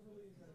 Rhodium.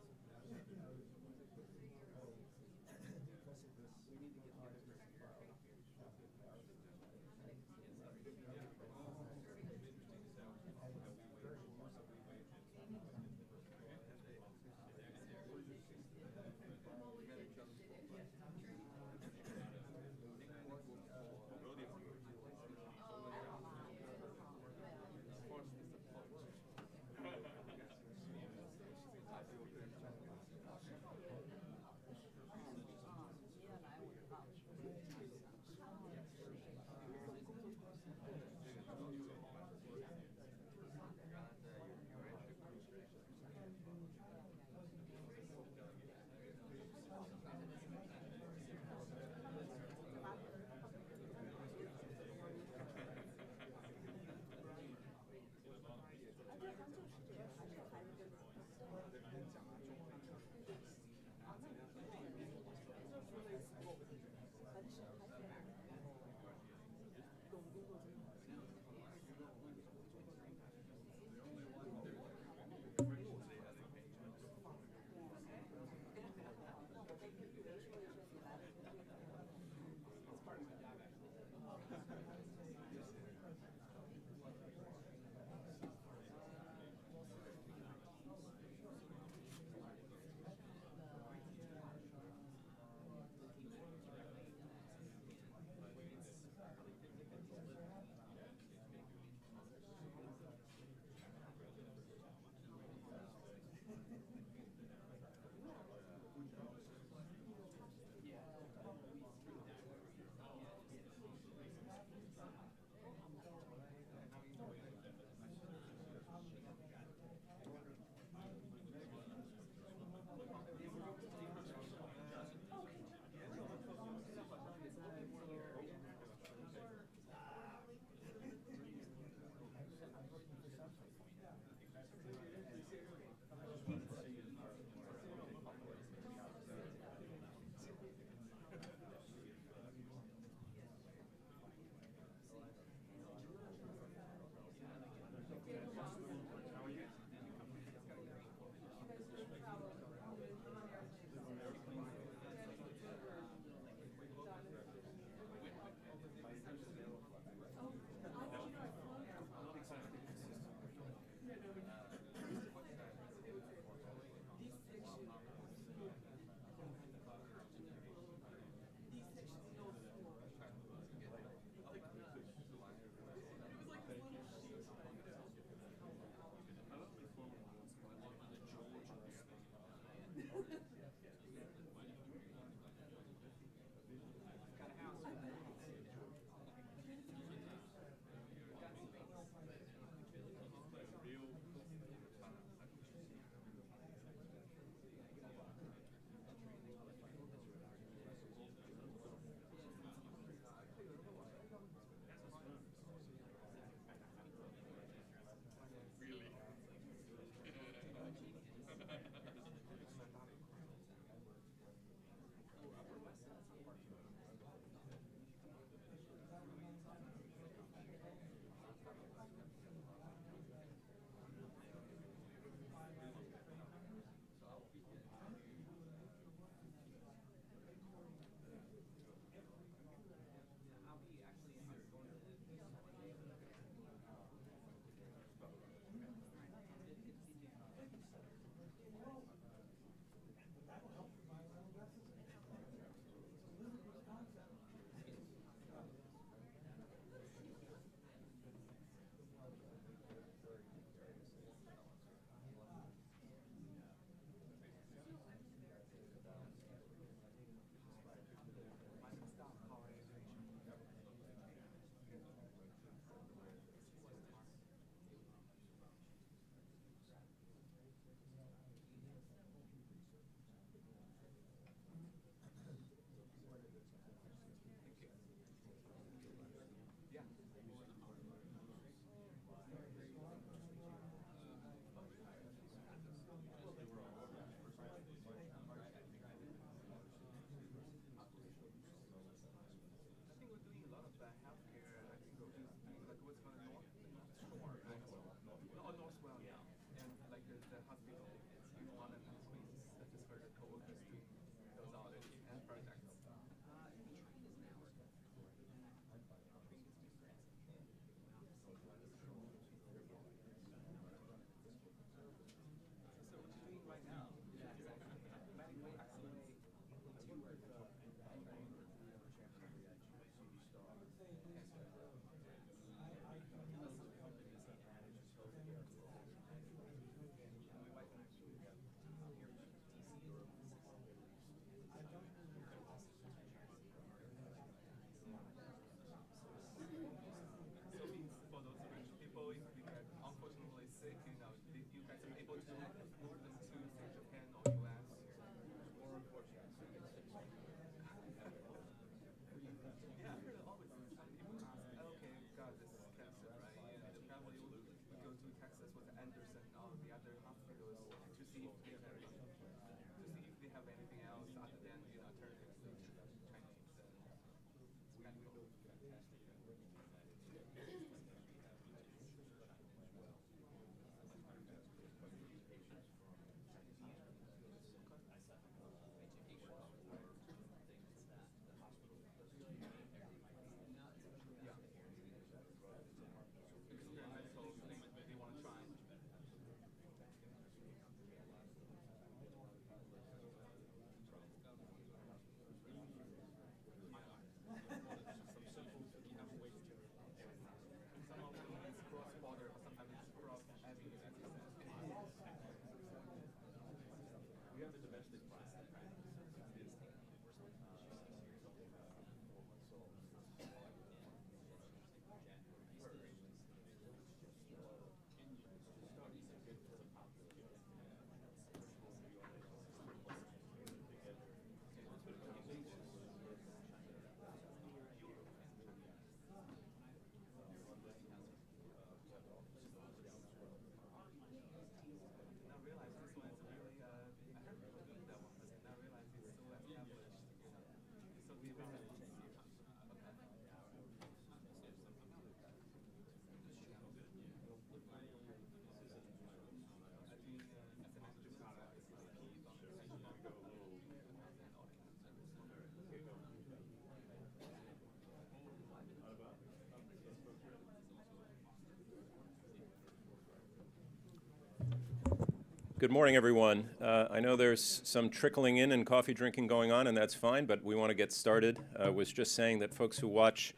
Good morning, everyone. I know there's some trickling in and coffee drinking going on, and that's fine, but we want to get started. I was just saying that folks who watch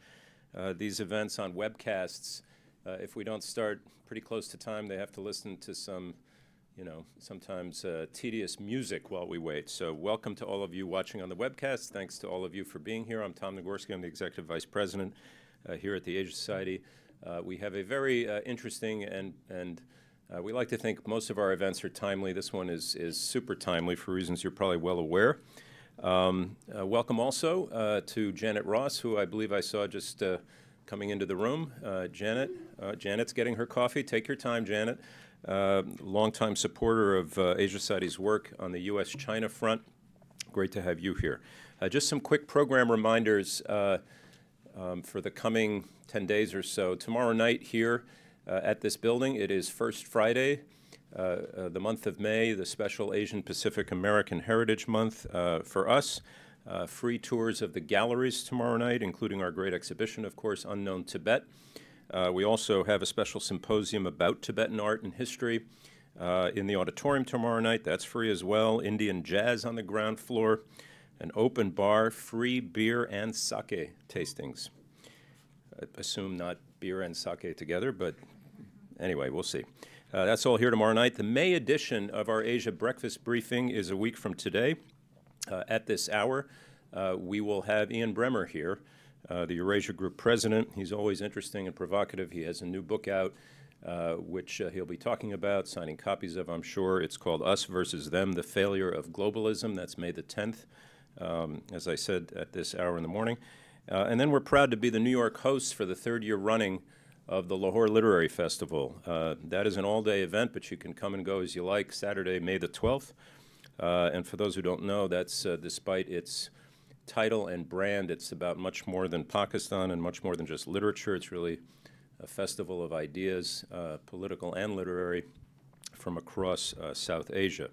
these events on webcasts, if we don't start pretty close to time, they have to listen to some, sometimes tedious music while we wait. So welcome to all of you watching on the webcast. Thanks to all of you for being here. I'm Tom Nagorski. I'm the Executive Vice President here at the Asia Society. We have a very interesting and we like to think most of our events are timely. This one is super timely for reasons you're probably well aware. Welcome also to Janet Ross, who I believe I saw just coming into the room. Janet's getting her coffee. Take your time, Janet. Longtime supporter of Asia Society's work on the U.S.-China front. Great to have you here. Just some quick program reminders for the coming 10 days or so. Tomorrow night here, at this building, it is First Friday, the month of May, the special Asian Pacific American Heritage Month for us. Free tours of the galleries tomorrow night, including our great exhibition, of course, Unknown Tibet. We also have a special symposium about Tibetan art and history in the auditorium tomorrow night. That's free as well. Indian jazz on the ground floor, an open bar, free beer and sake tastings. I assume not beer and sake together, but anyway, we'll see. That's all here tomorrow night. The May edition of our Asia Breakfast Briefing is a week from today. At this hour, we will have Ian Bremmer here, the Eurasia Group president. He's always interesting and provocative. He has a new book out, which he'll be talking about, signing copies of, I'm sure. It's called Us Versus Them, The Failure of Globalism. That's May the 10th, as I said, at this hour in the morning. And then we're proud to be the New York hosts for the third year running of the Lahore Literary Festival. That is an all-day event, but you can come and go as you like, Saturday, May the 12th. And for those who don't know, that's despite its title and brand, it's about much more than Pakistan and much more than just literature. It's really a festival of ideas, political and literary, from across South Asia.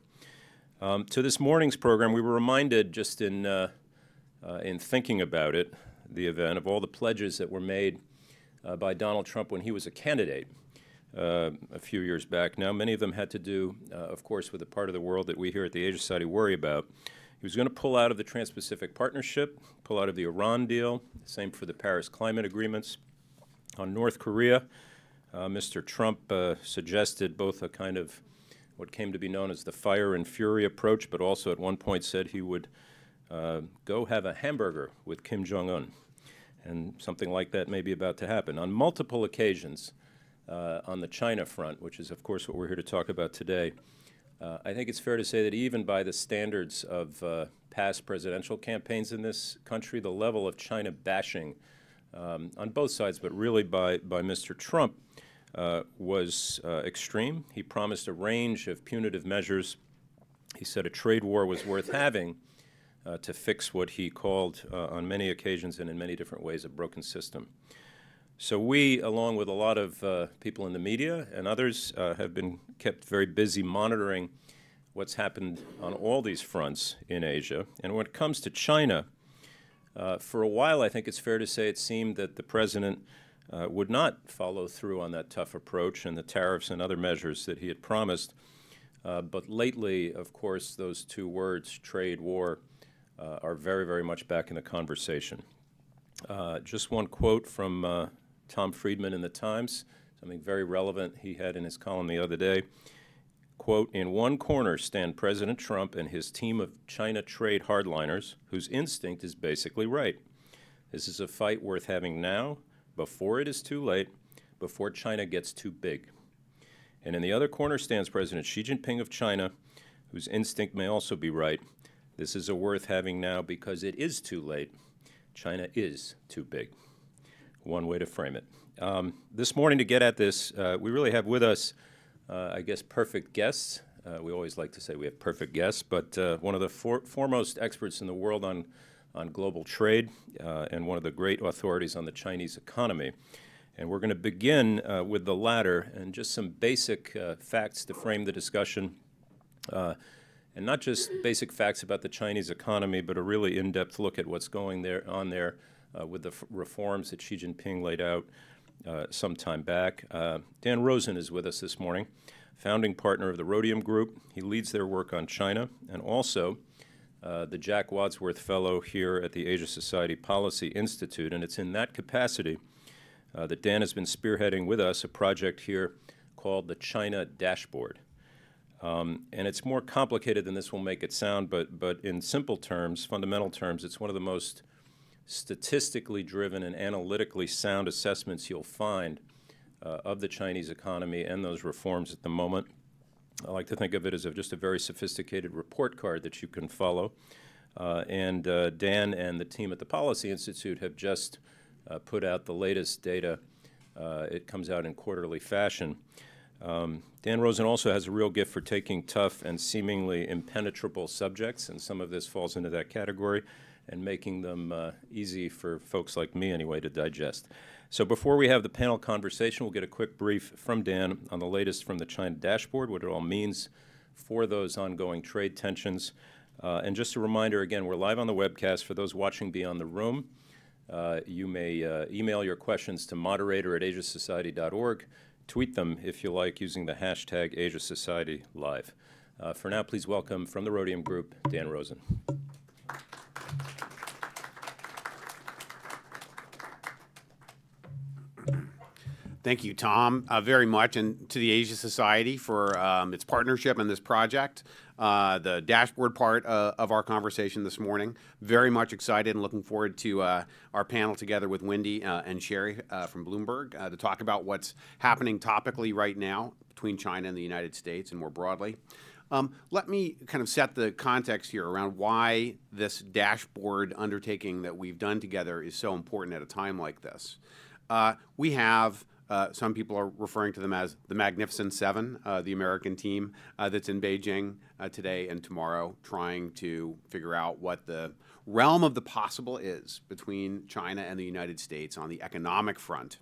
To this morning's program, we were reminded just in thinking about it, the event, of all the pledges that were made by Donald Trump when he was a candidate a few years back. Now, many of them had to do, of course, with the part of the world that we here at the Asia Society worry about. He was going to pull out of the Trans-Pacific Partnership, pull out of the Iran deal, same for the Paris climate agreements. On North Korea, Mr. Trump suggested both a kind of what came to be known as the fire and fury approach, but also at one point said he would go have a hamburger with Kim Jong-un. And something like that may be about to happen. On multiple occasions on the China front, which is, of course, what we're here to talk about today, I think it's fair to say that even by the standards of past presidential campaigns in this country, the level of China bashing on both sides, but really by Mr. Trump, was extreme. He promised a range of punitive measures He said a trade war was worth having to fix what he called, on many occasions and in many different ways, a broken system. So we, along with a lot of people in the media and others, have been kept very busy monitoring what's happened on all these fronts in Asia. And when it comes to China, for a while, I think it's fair to say it seemed that the president would not follow through on that tough approach and the tariffs and other measures that he had promised. But lately, of course, those two words, trade war, are very, very much back in the conversation. Just one quote from Tom Friedman in the Times, something very relevant he had in his column the other day. Quote, "In one corner stand President Trump and his team of China trade hardliners, whose instinct is basically right. This is a fight worth having now, before it is too late, before China gets too big. And in the other corner stands President Xi Jinping of China, whose instinct may also be right. This is a worth having now because it is too late. China is too big." One way to frame it. This morning, to get at this, we really have with us, I guess, perfect guests. We always like to say we have perfect guests, but one of the foremost experts in the world on global trade and one of the great authorities on the Chinese economy. And we're going to begin with the latter and just some basic facts to frame the discussion. And not just basic facts about the Chinese economy, but a really in-depth look at what's going on there with the reforms that Xi Jinping laid out some time back. Dan Rosen is with us this morning, founding partner of the Rhodium Group. He leads their work on China and also the Jack Wadsworth Fellow here at the Asia Society Policy Institute. And it's in that capacity that Dan has been spearheading with us a project here called the China Dashboard. And it's more complicated than this will make it sound, but in simple terms, fundamental terms, it's one of the most statistically driven and analytically sound assessments you'll find of the Chinese economy and those reforms at the moment. I like to think of it as just a very sophisticated report card that you can follow. And Dan and the team at the Policy Institute have just put out the latest data. It comes out in quarterly fashion. Dan Rosen also has a real gift for taking tough and seemingly impenetrable subjects, and some of this falls into that category, and making them easy for folks like me, anyway, to digest. So before we have the panel conversation, we'll get a quick brief from Dan on the latest from the China Dashboard, what it all means for those ongoing trade tensions. And just a reminder, again, we're live on the webcast. For those watching beyond the room, you may email your questions to moderator@asiasociety.org. Tweet them, if you like, using the hashtag AsiaSocietyLive. For now, please welcome from the Rhodium Group, Dan Rosen. Thank you, Tom, very much, and to the Asia Society for its partnership in this project. The dashboard part of our conversation this morning. Very much excited and looking forward to our panel together with Wendy and Shery from Bloomberg to talk about what's happening topically right now between China and the United States and more broadly. Let me kind of set the context here around why this dashboard undertaking that we've done together is so important at a time like this. We have some people are referring to them as the Magnificent Seven, the American team that's in Beijing today and tomorrow, trying to figure out what the realm of the possible is between China and the United States on the economic front.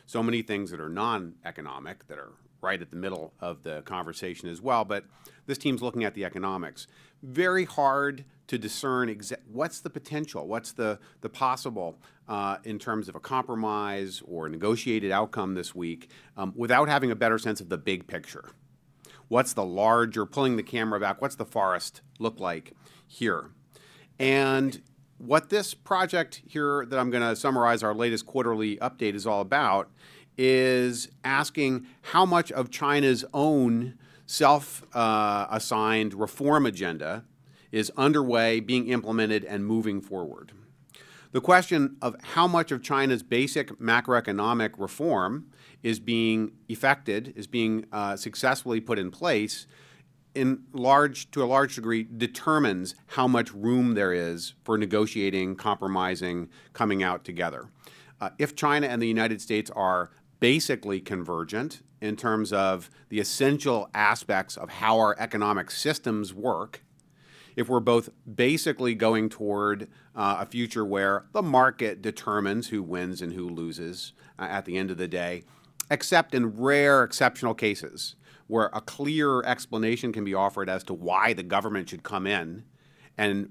So many things that are non-economic that are right at the middle of the conversation as well, but this team's looking at the economics. Very hard to discern what's the potential, what's the possible in terms of a compromise or a negotiated outcome this week without having a better sense of the big picture. What's the larger, pulling the camera back, what's the forest look like here? And what this project here that I'm going to summarize our latest quarterly update is all about is asking how much of China's own self-assigned reform agenda is underway, being implemented, and moving forward. The question of how much of China's basic macroeconomic reform is being effected, is being successfully put in place, to a large degree determines how much room there is for negotiating, compromising, coming out together. If China and the United States are basically convergent in terms of the essential aspects of how our economic systems work, if we're both basically going toward a future where the market determines who wins and who loses at the end of the day, except in rare exceptional cases where a clear explanation can be offered as to why the government should come in and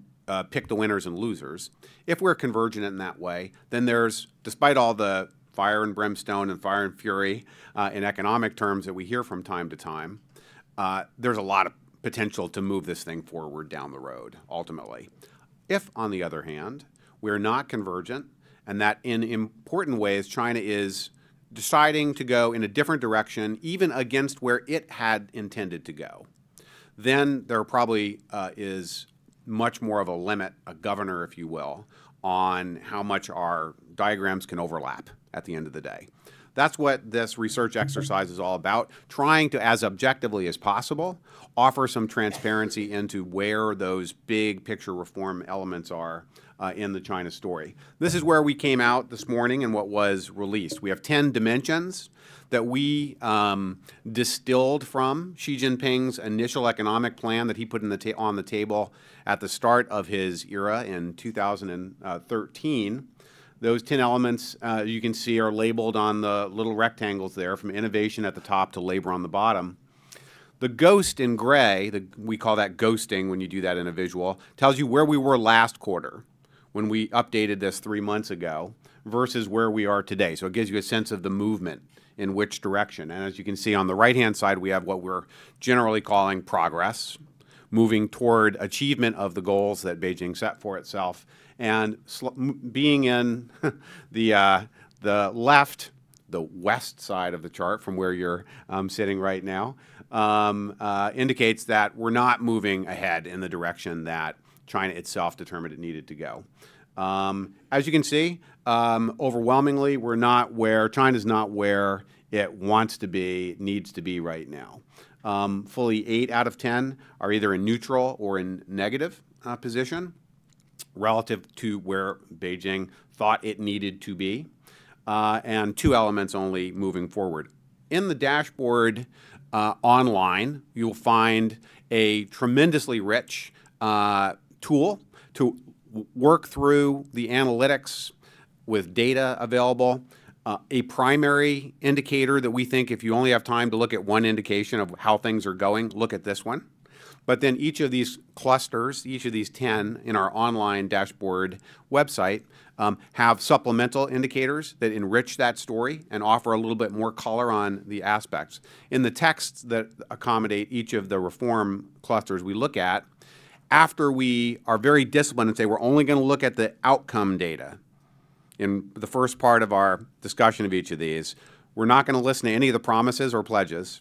pick the winners and losers. If we're convergent in that way, then there's, despite all the fire and brimstone and fire and fury in economic terms that we hear from time to time, there's a lot of potential to move this thing forward down the road, ultimately. If, on the other hand, we're not convergent, and that in important ways China is deciding to go in a different direction, even against where it had intended to go, then there probably is much more of a limit, a governor, if you will, on how much our diagrams can overlap at the end of the day. That's what this research exercise is all about, trying to, as objectively as possible, offer some transparency into where those big picture reform elements are in the China story. This is where we came out this morning and what was released. We have 10 dimensions that we distilled from Xi Jinping's initial economic plan that he put on the table at the start of his era in 2013. Those 10 elements, you can see, are labeled on the little rectangles there, from innovation at the top to labor on the bottom. The ghost in gray, we call that ghosting when you do that in a visual, tells you where we were last quarter when we updated this 3 months ago versus where we are today. So it gives you a sense of the movement in which direction. And as you can see on the right-hand side, we have what we're generally calling progress, moving toward achievement of the goals that Beijing set for itself. And being in the left, the west side of the chart from where you're sitting right now, indicates that we're not moving ahead in the direction that China itself determined it needed to go. As you can see, overwhelmingly, we're not where, China's not where it wants to be, needs to be right now. Fully 8 out of 10 are either in neutral or in negative position relative to where Beijing thought it needed to be, and 2 elements only moving forward. In the dashboard online, you'll find a tremendously rich tool to work through the analytics with data available. A primary indicator that we think, if you only have time to look at one indication of how things are going, look at this one. But then each of these clusters, each of these 10 in our online dashboard website, have supplemental indicators that enrich that story and offer a little bit more color on the aspects. In the texts that accommodate each of the reform clusters we look at, after we are very disciplined and say we're only going to look at the outcome data, in the first part of our discussion of each of these, we're not going to listen to any of the promises or pledges.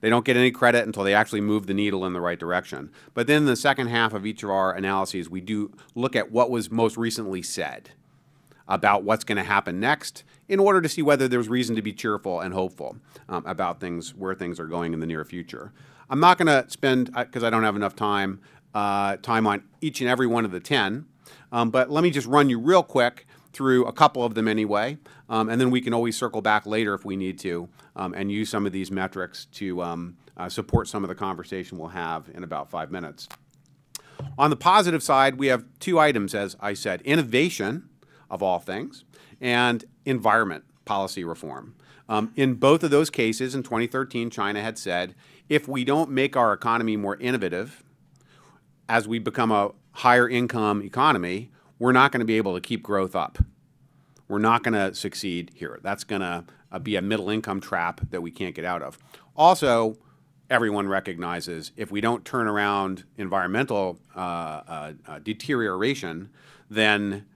They don't get any credit until they actually move the needle in the right direction. But then in the second half of each of our analyses, we do look at what was most recently said about what's going to happen next in order to see whether there's reason to be cheerful and hopeful about things, where things are going in the near future. I'm not going to spend, because I don't have enough time on each and every one of the 10, but let me just run you real quick through a couple of them anyway, and then we can always circle back later if we need to and use some of these metrics to support some of the conversation we'll have in about 5 minutes. On the positive side, we have 2 items, as I said: innovation, of all things, and environment policy reform. In both of those cases, in 2013, China had said, if we don't make our economy more innovative, as we become a higher income economy, we're not going to be able to keep growth up. We're not going to succeed here. That's going to be a middle income trap that we can't get out of. Also, everyone recognizes if we don't turn around environmental deterioration, then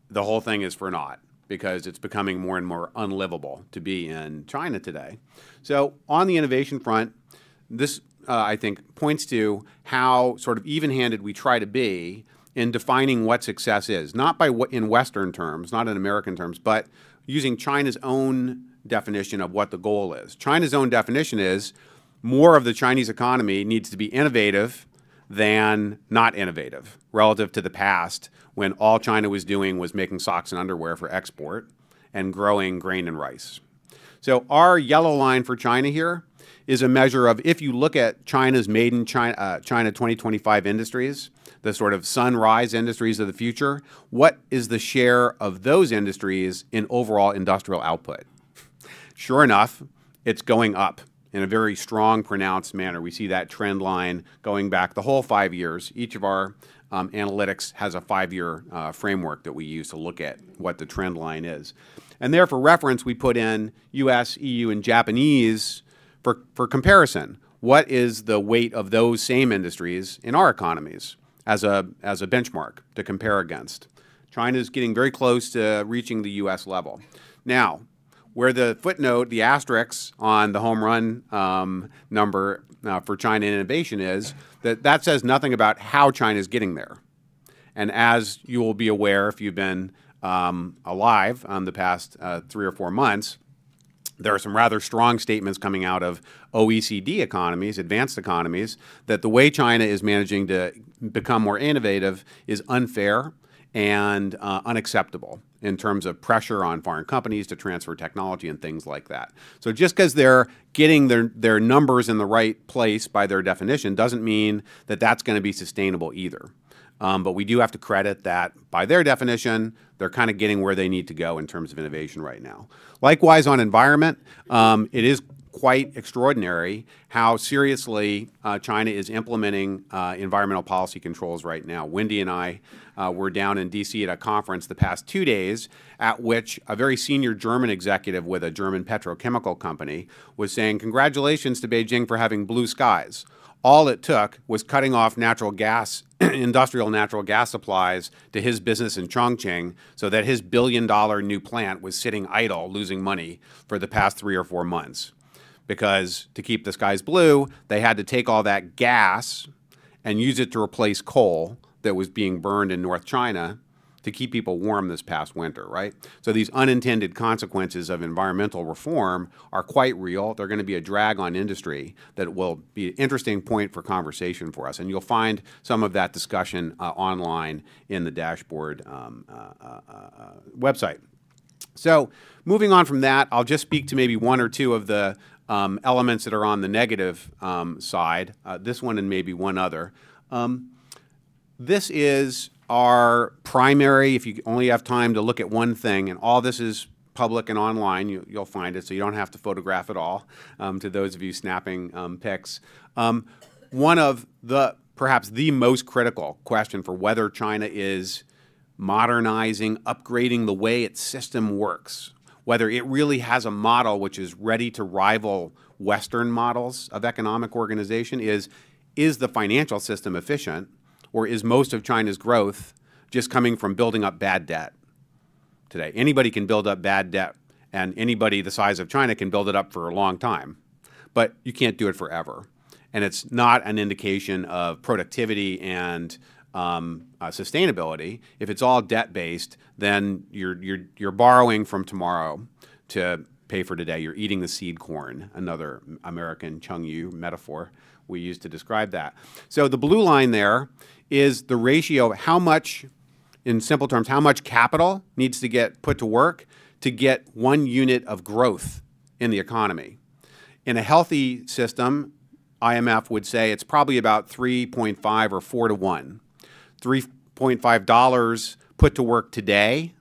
the whole thing is for naught, because it's becoming more and more unlivable to be in China today. So on the innovation front, this, I think, points to how sort of even-handed we try to be in defining what success is, not by in Western terms, not in American terms, but using China's own definition of what the goal is. China's own definition is more of the Chinese economy needs to be innovative than not innovative relative to the past, when all China was doing was making socks and underwear for export and growing grain and rice. So our yellow line for China here is a measure of, if you look at China's Made in China 2025 industries, the sort of sunrise industries of the future, what is the share of those industries in overall industrial output? Sure enough, it's going up in a very strong, pronounced manner. We see that trend line going back the whole 5 years. Each of our analytics has a 5-year framework that we use to look at what the trend line is. And there, for reference, we put in US, EU, and Japanese for comparison. What is the weight of those same industries in our economies as a benchmark to compare against? China is getting very close to reaching the US level. Now, where the footnote, the asterisk on the home run number for China innovation is, that says nothing about how China is getting there. And as you will be aware if you've been alive the past 3 or 4 months, there are some rather strong statements coming out of OECD economies, advanced economies, that the way China is managing to become more innovative is unfair and unacceptable in terms of pressure on foreign companies to transfer technology and things like that. So just because they're getting their numbers in the right place by their definition doesn't mean that that's going to be sustainable either. But we do have to credit that by their definition, they're kind of getting where they need to go in terms of innovation right now. Likewise, on environment, it is quite extraordinary how seriously China is implementing environmental policy controls right now. Wendy and I were down in D.C. at a conference the past 2 days at which a very senior German executive with a German petrochemical company was saying, congratulations to Beijing for having blue skies. All it took was cutting off natural gas, industrial natural gas supplies to his business in Chongqing so that his billion-dollar new plant was sitting idle, losing money for the past 3 or 4 months. Because to keep the skies blue, they had to take all that gas and use it to replace coal that was being burned in North China to keep people warm this past winter, right? So these unintended consequences of environmental reform are quite real. They're going to be a drag on industry that will be an interesting point for conversation for us. And you'll find some of that discussion online in the dashboard website. So moving on from that, I'll just speak to maybe 1 or 2 of the elements that are on the negative side, this one and maybe one other. This is our primary, if you only have time to look at one thing, and all this is public and online, you'll find it, so you don't have to photograph it all, to those of you snapping pics. One of perhaps the most critical question for whether China is modernizing, upgrading the way its system works, whether it really has a model which is ready to rival Western models of economic organization, is the financial system efficient, or is most of China's growth just coming from building up bad debt today? Anybody can build up bad debt, and anybody the size of China can build it up for a long time, but you can't do it forever. And it's not an indication of productivity and sustainability. If it's all debt-based, then you're borrowing from tomorrow to pay for today. You're eating the seed corn, another American Chengyu metaphor we use to describe that. So the blue line there is the ratio of how much, in simple terms, how much capital needs to get put to work to get 1 unit of growth in the economy. In a healthy system, IMF would say it's probably about 3.5 or 4 to 1. $3.5 put to work today.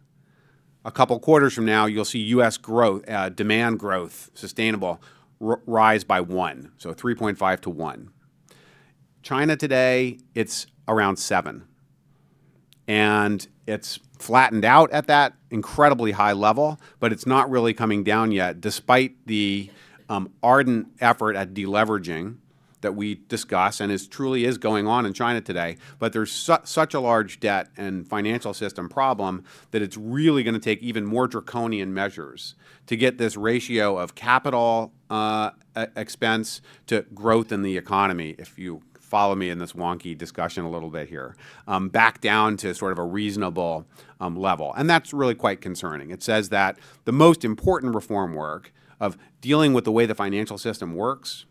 A couple quarters from now, you'll see U.S. growth, demand growth, sustainable, rise by 1, so 3.5 to 1. China today, it's around 7. And it's flattened out at that incredibly high level, but it's not really coming down yet, despite the ardent effort at deleveraging that we discuss and truly is going on in China today. But there's such a large debt and financial system problem that it's really going to take even more draconian measures to get this ratio of capital expense to growth in the economy, if you follow me in this wonky discussion a little bit here, back down to sort of a reasonable level. And that's really quite concerning. It says that the most important reform work of dealing with the way the financial system works,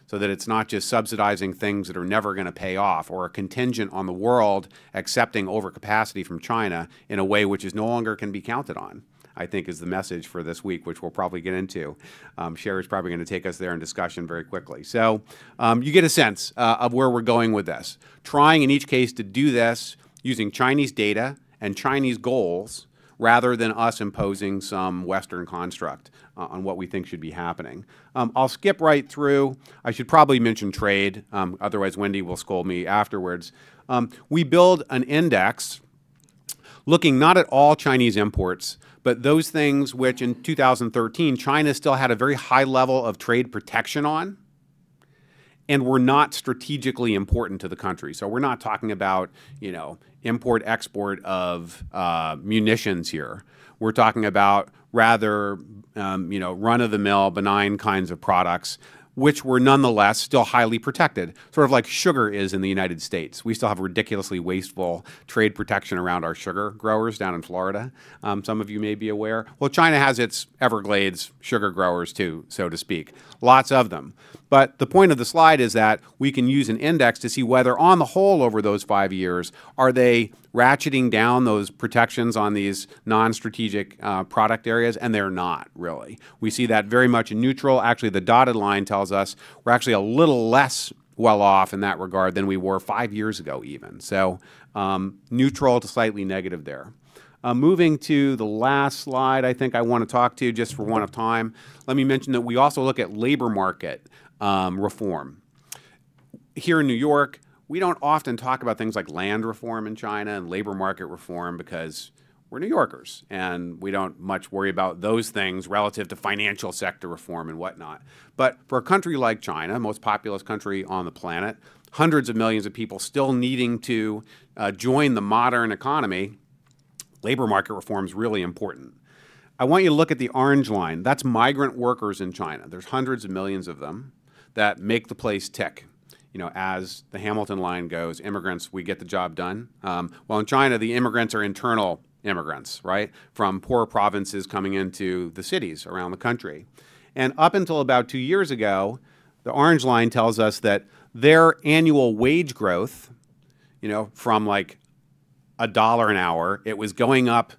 so that it's not just subsidizing things that are never going to pay off or a contingent on the world accepting overcapacity from China in a way which is no longer can be counted on. I think, is the message for this week, which we'll probably get into. Shery's probably going to take us there in discussion very quickly. So you get a sense of where we're going with this. Trying in each case to do this using Chinese data and Chinese goals rather than us imposing some Western construct on what we think should be happening. I'll skip right through. I should probably mention trade, otherwise Wendy will scold me afterwards. We build an index looking not at all Chinese imports, but those things which in 2013 China still had a very high level of trade protection on and were not strategically important to the country. So we're not talking about, you know, import, export of munitions here. We're talking about rather, you know, run-of-the-mill, benign kinds of products, which were nonetheless still highly protected, sort of like sugar is in the United States. We still have ridiculously wasteful trade protection around our sugar growers down in Florida. Some of you may be aware. Well, China has its Everglades sugar growers too, so to speak. Lots of them. But the point of the slide is that we can use an index to see whether on the whole over those 5 years, are they ratcheting down those protections on these non-strategic product areas, and they're not really. We see that very much in neutral. Actually, the dotted line tells us we're actually a little less well off in that regard than we were 5 years ago even. So neutral to slightly negative there. Moving to the last slide I think I want to talk to just for one of time, let me mention that we also look at labor market reform. Here in New York, we don't often talk about things like land reform in China and labor market reform because we're New Yorkers and we don't much worry about those things relative to financial sector reform and whatnot. But for a country like China, most populous country on the planet, hundreds of millions of people still needing to join the modern economy, labor market reform is really important. I want you to look at the orange line. That's migrant workers in China. There's hundreds of millions of them that make the place tick. You know, as the Hamilton line goes, immigrants, we get the job done. Well, in China, the immigrants are internal immigrants, right, from poor provinces coming into the cities around the country. And up until about 2 years ago, the orange line tells us that their annual wage growth, you know, from like $1 an hour, it was going up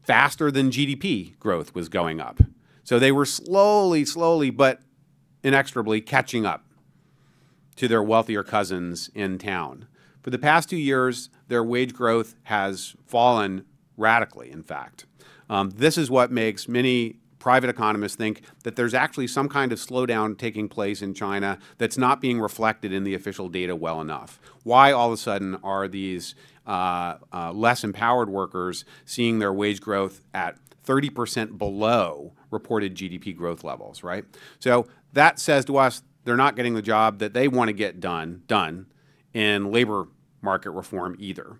faster than GDP growth was going up. So they were slowly, but inexorably catching up to their wealthier cousins in town. For the past 2 years, their wage growth has fallen radically, in fact. This is what makes many private economists think that there's actually some kind of slowdown taking place in China that's not being reflected in the official data well enough. Why all of a sudden are these less empowered workers seeing their wage growth at 30% below reported GDP growth levels, right? So that says to us they're not getting the job that they want to get done in labor market reform either.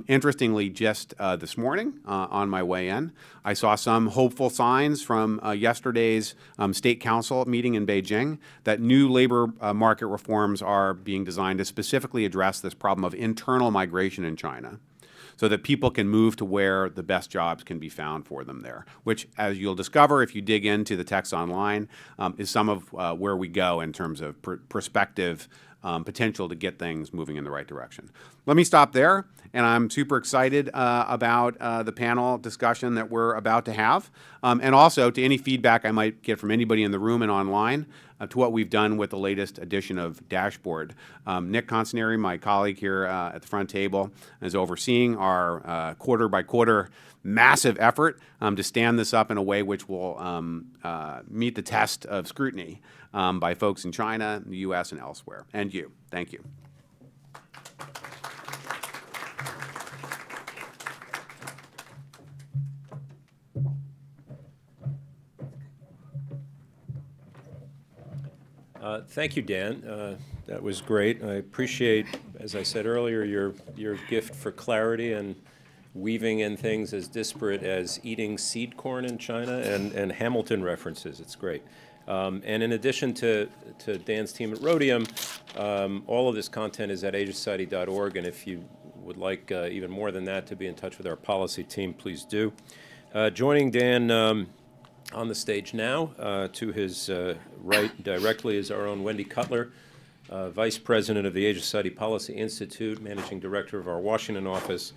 Interestingly, just this morning on my way in, I saw some hopeful signs from yesterday's State Council meeting in Beijing that new labor market reforms are being designed to specifically address this problem of internal migration in China, so that people can move to where the best jobs can be found for them there, which, as you'll discover if you dig into the text online, is some of where we go in terms of prospective potential to get things moving in the right direction. Let me stop there, and I'm super excited about the panel discussion that we're about to have, and also to any feedback I might get from anybody in the room and online to what we've done with the latest edition of Dashboard. Nick Consinari, my colleague here at the front table, is overseeing our quarter-by-quarter massive effort to stand this up in a way which will meet the test of scrutiny by folks in China, the U.S., and elsewhere. And you. Thank you. Thank you, Dan. That was great. I appreciate, as I said earlier, your gift for clarity and weaving in things as disparate as eating seed corn in China and Hamilton references. It's great. And in addition to Dan's team at Rhodium, all of this content is at asiasociety.org, and if you would like even more than that to be in touch with our policy team, please do. Joining Dan on the stage now, to his right directly, is our own Wendy Cutler, Vice President of the Asia Society Policy Institute, Managing Director of our Washington office.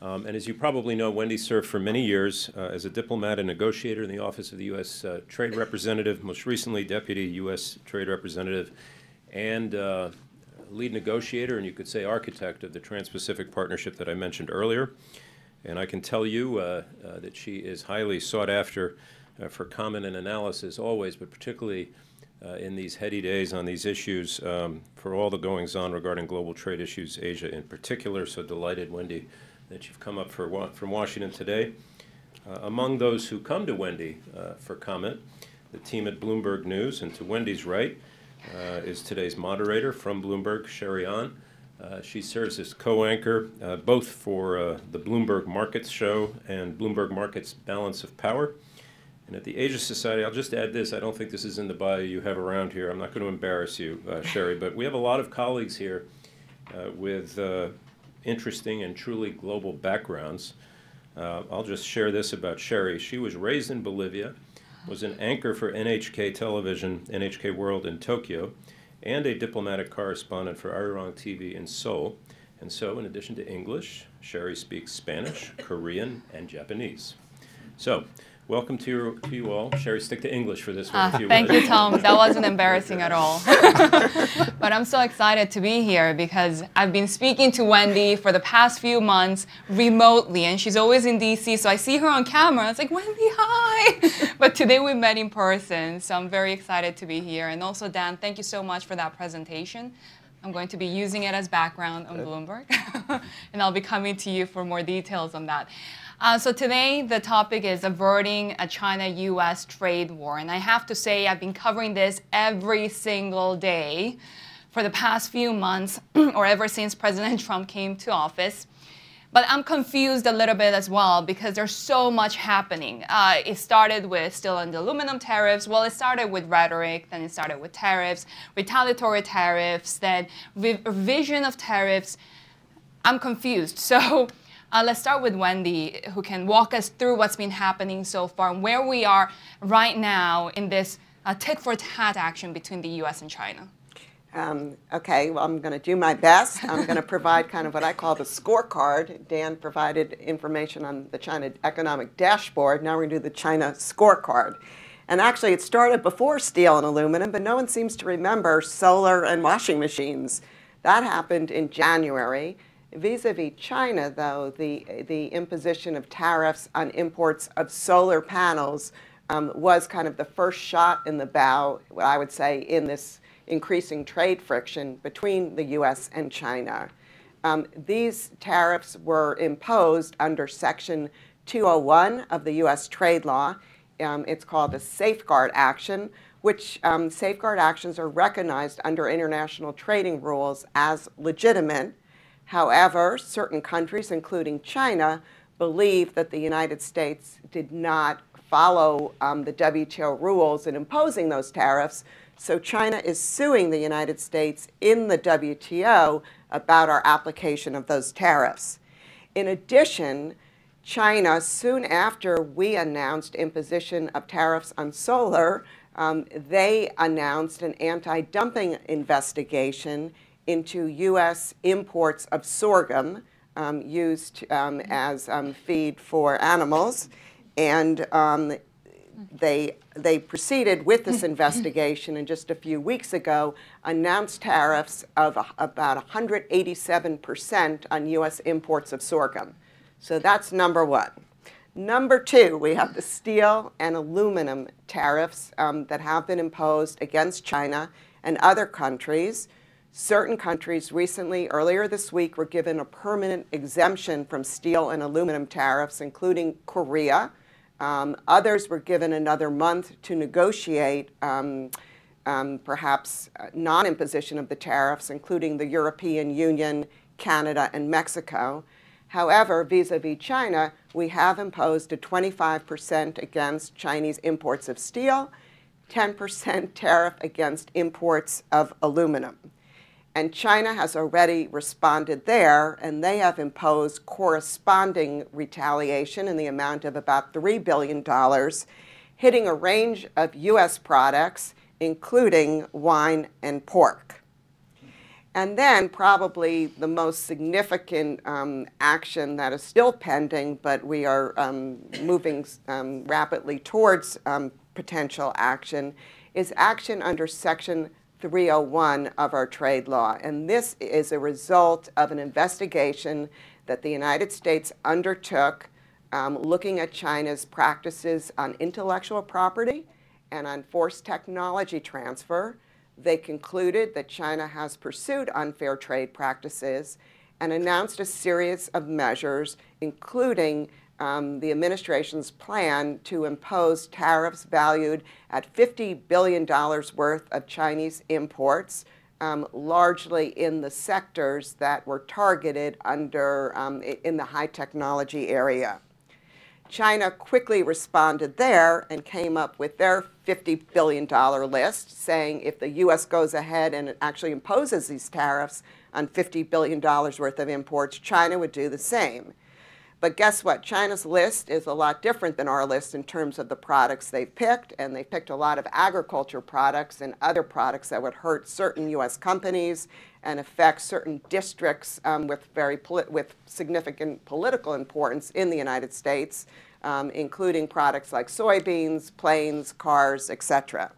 And as you probably know, Wendy served for many years as a diplomat and negotiator in the Office of the U.S. Trade Representative, most recently Deputy U.S. Trade Representative, and lead negotiator, and you could say architect of the Trans-Pacific Partnership that I mentioned earlier. And I can tell you that she is highly sought after for comment and analysis always, but particularly in these heady days on these issues for all the goings-on regarding global trade issues, Asia in particular. So delighted, Wendy, that you've come up from Washington today. Among those who come to Wendy for comment, the team at Bloomberg News, and to Wendy's right is today's moderator from Bloomberg, Shery. She serves as co-anchor both for the Bloomberg Markets Show and Bloomberg Markets Balance of Power. And at the Asia Society, I'll just add this, I don't think this is in the bio you have around here. I'm not going to embarrass you, Shery, but we have a lot of colleagues here with interesting and truly global backgrounds. I'll just share this about Shery. She was raised in Bolivia, was an anchor for NHK Television, NHK World in Tokyo, and a diplomatic correspondent for Arirang TV in Seoul. And so, in addition to English, Shery speaks Spanish, Korean, and Japanese. So, welcome to you all. Shery, stick to English for this one if you would. Thank you, Tom. That wasn't embarrassing at all. But I'm so excited to be here because I've been speaking to Wendy for the past few months remotely, and she's always in DC, so I see her on camera. It's like, Wendy, hi! But today we met in person, so I'm very excited to be here. And also, Dan, thank you so much for that presentation. I'm going to be using it as background on Bloomberg, and I'll be coming to you for more details on that. So today, the topic is averting a China-U.S. trade war. And I have to say, I've been covering this every single day for the past few months, or ever since President Trump came to office. But I'm confused a little bit as well, because there's so much happening. It started with steel and aluminum tariffs. Well, it started with rhetoric, then it started with tariffs, retaliatory tariffs, then revision of tariffs. I'm confused. So let's start with Wendy, who can walk us through what's been happening so far and where we are right now in this tit-for-tat action between the U.S. and China. Okay, well, I'm going to do my best. I'm going to provide kind of what I call the scorecard. Dan provided information on the China economic dashboard. Now we're going to do the China scorecard. And actually, it started before steel and aluminum, but no one seems to remember solar and washing machines. That happened in January. Vis-a-vis China, though, the imposition of tariffs on imports of solar panels was kind of the first shot in the bow, I would say, in this increasing trade friction between the U.S. and China. These tariffs were imposed under Section 201 of the U.S. trade law. It's called a safeguard action, which safeguard actions are recognized under international trading rules as legitimate. However, certain countries, including China, believe that the United States did not follow the WTO rules in imposing those tariffs. So China is suing the United States in the WTO about our application of those tariffs. In addition, China, soon after we announced imposition of tariffs on solar, they announced an anti-dumping investigation into U.S. imports of sorghum used as feed for animals. And they proceeded with this investigation, and just a few weeks ago announced tariffs of about 187% on U.S. imports of sorghum. So that's number one. Number two, we have the steel and aluminum tariffs that have been imposed against China and other countries. Certain countries recently, earlier this week, were given a permanent exemption from steel and aluminum tariffs, including Korea. Others were given another month to negotiate perhaps non-imposition of the tariffs, including the European Union, Canada, and Mexico. However, vis-a-vis China, we have imposed a 25% against Chinese imports of steel, 10% tariff against imports of aluminum. And China has already responded there, and they have imposed corresponding retaliation in the amount of about $3 billion, hitting a range of U.S. products, including wine and pork. And then probably the most significant action that is still pending, but we are moving rapidly towards potential action, is action under Section 301 of our trade law. And this is a result of an investigation that the United States undertook looking at China's practices on intellectual property and on forced technology transfer. They concluded that China has pursued unfair trade practices and announced a series of measures, including the administration's plan to impose tariffs valued at $50 billion worth of Chinese imports, largely in the sectors that were targeted under in the high technology area. China quickly responded there and came up with their $50 billion list, saying if the U.S. goes ahead and actually imposes these tariffs on $50 billion worth of imports, China would do the same. But guess what? China's list is a lot different than our list in terms of the products they've picked, and they picked a lot of agriculture products and other products that would hurt certain U.S. companies and affect certain districts with significant political importance in the United States, including products like soybeans, planes, cars, etc.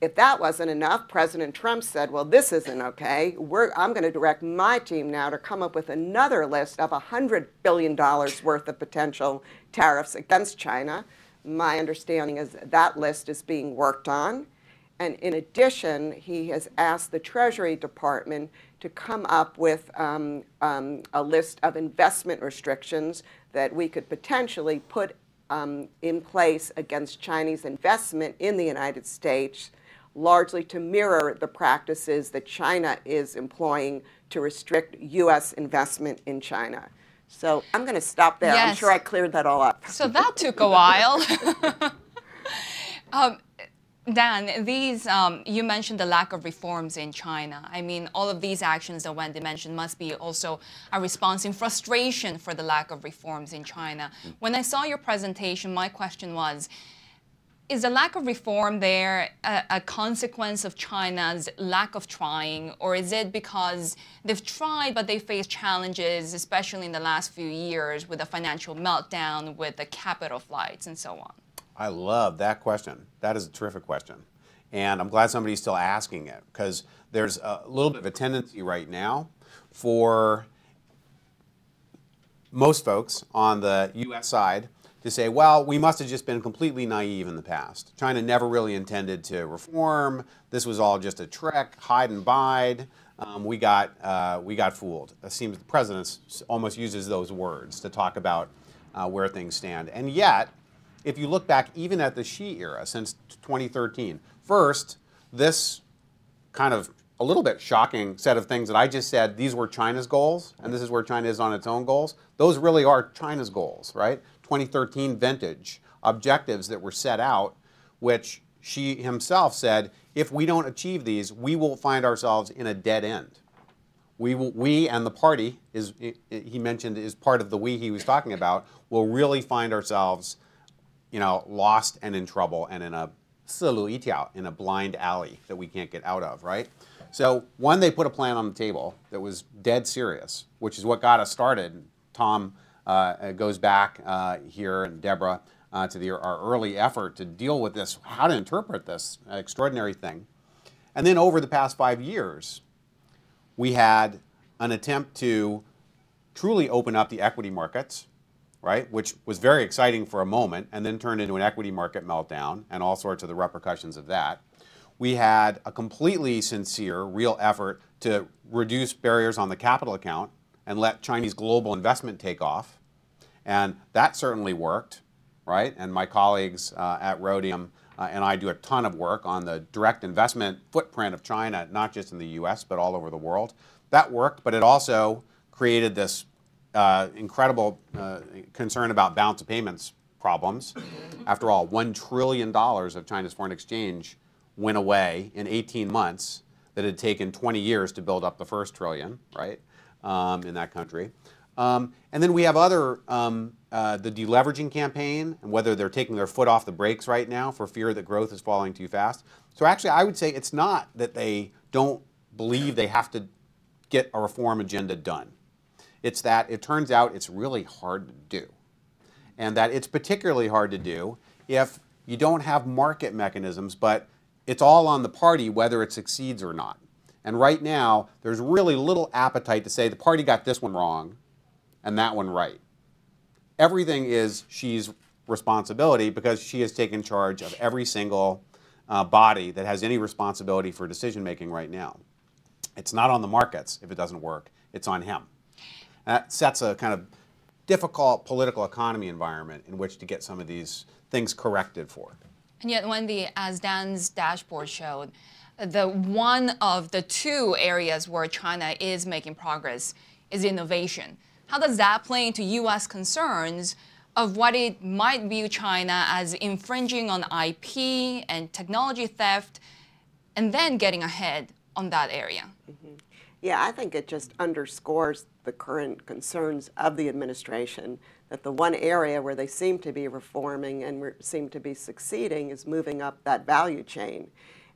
If that wasn't enough, President Trump said, well, this isn't okay. I'm going to direct my team now to come up with another list of $100 billion worth of potential tariffs against China. My understanding is that list is being worked on. And in addition, he has asked the Treasury Department to come up with a list of investment restrictions that we could potentially put in place against Chinese investment in the United States, largely to mirror the practices that China is employing to restrict U.S. investment in China. So I'm going to stop there. Yes. I'm sure I cleared that all up. So that took a while. Dan, these, you mentioned the lack of reforms in China. I mean, all of these actions that Wendy mentioned must be also a response in frustration for the lack of reforms in China. When I saw your presentation, my question was, is the lack of reform there a consequence of China's lack of trying, or is it because they've tried but they face challenges, especially in the last few years with the financial meltdown, with the capital flights and so on? I love that question. That is a terrific question. And I'm glad somebody's still asking it, because there's a little bit of a tendency right now for most folks on the U.S. side to say, well, we must have just been completely naive in the past. China never really intended to reform. This was all just a trick, hide and bide. We got fooled. It seems the president almost uses those words to talk about where things stand. And yet, if you look back even at the Xi era since 2013, first, this kind of a little bit shocking set of things that I just said, these were China's goals, and this is where China is on its own goals. Those really are China's goals, right? 2013 vintage objectives that were set out, which Xi himself said, if we don't achieve these, we will find ourselves in a dead end. We and the party, he mentioned, is part of the we he was talking about, will really find ourselves, you know, lost and in trouble and in a in a blind alley that we can't get out of, right? So one, they put a plan on the table that was dead serious, which is what got us started. Tom goes back here, and Deborah, to our early effort to deal with this, how to interpret this extraordinary thing. And then over the past 5 years, we had an attempt to truly open up the equity markets, right, which was very exciting for a moment and then turned into an equity market meltdown and all sorts of the repercussions of that. We had a completely sincere, real effort to reduce barriers on the capital account and let Chinese global investment take off. And that certainly worked, right? And my colleagues at Rhodium and I do a ton of work on the direct investment footprint of China, not just in the US, but all over the world. That worked, but it also created this incredible concern about balance of payments problems. After all, $1 trillion of China's foreign exchange went away in 18 months that had taken 20 years to build up the first trillion, right, in that country. And then we have other, the deleveraging campaign, and whether they're taking their foot off the brakes right now for fear that growth is falling too fast. So actually, I would say it's not that they don't believe they have to get a reform agenda done. It's that it turns out it's really hard to do. And that it's particularly hard to do if you don't have market mechanisms, but it's all on the party whether it succeeds or not. And right now, there's really little appetite to say the party got this one wrong and that one right. Everything is Xi's responsibility because she has taken charge of every single body that has any responsibility for decision making right now. It's not on the markets if it doesn't work, it's on him. That sets a kind of difficult political economy environment in which to get some of these things corrected for. And yet, Wendy, as Dan's dashboard showed, one of the two areas where China is making progress is innovation. How does that play into U.S. concerns of what it might view China as infringing on IP and technology theft, and then getting ahead on that area? Mm-hmm. Yeah, I think it just underscores the current concerns of the administration, that the one area where they seem to be reforming and seem to be succeeding is moving up that value chain.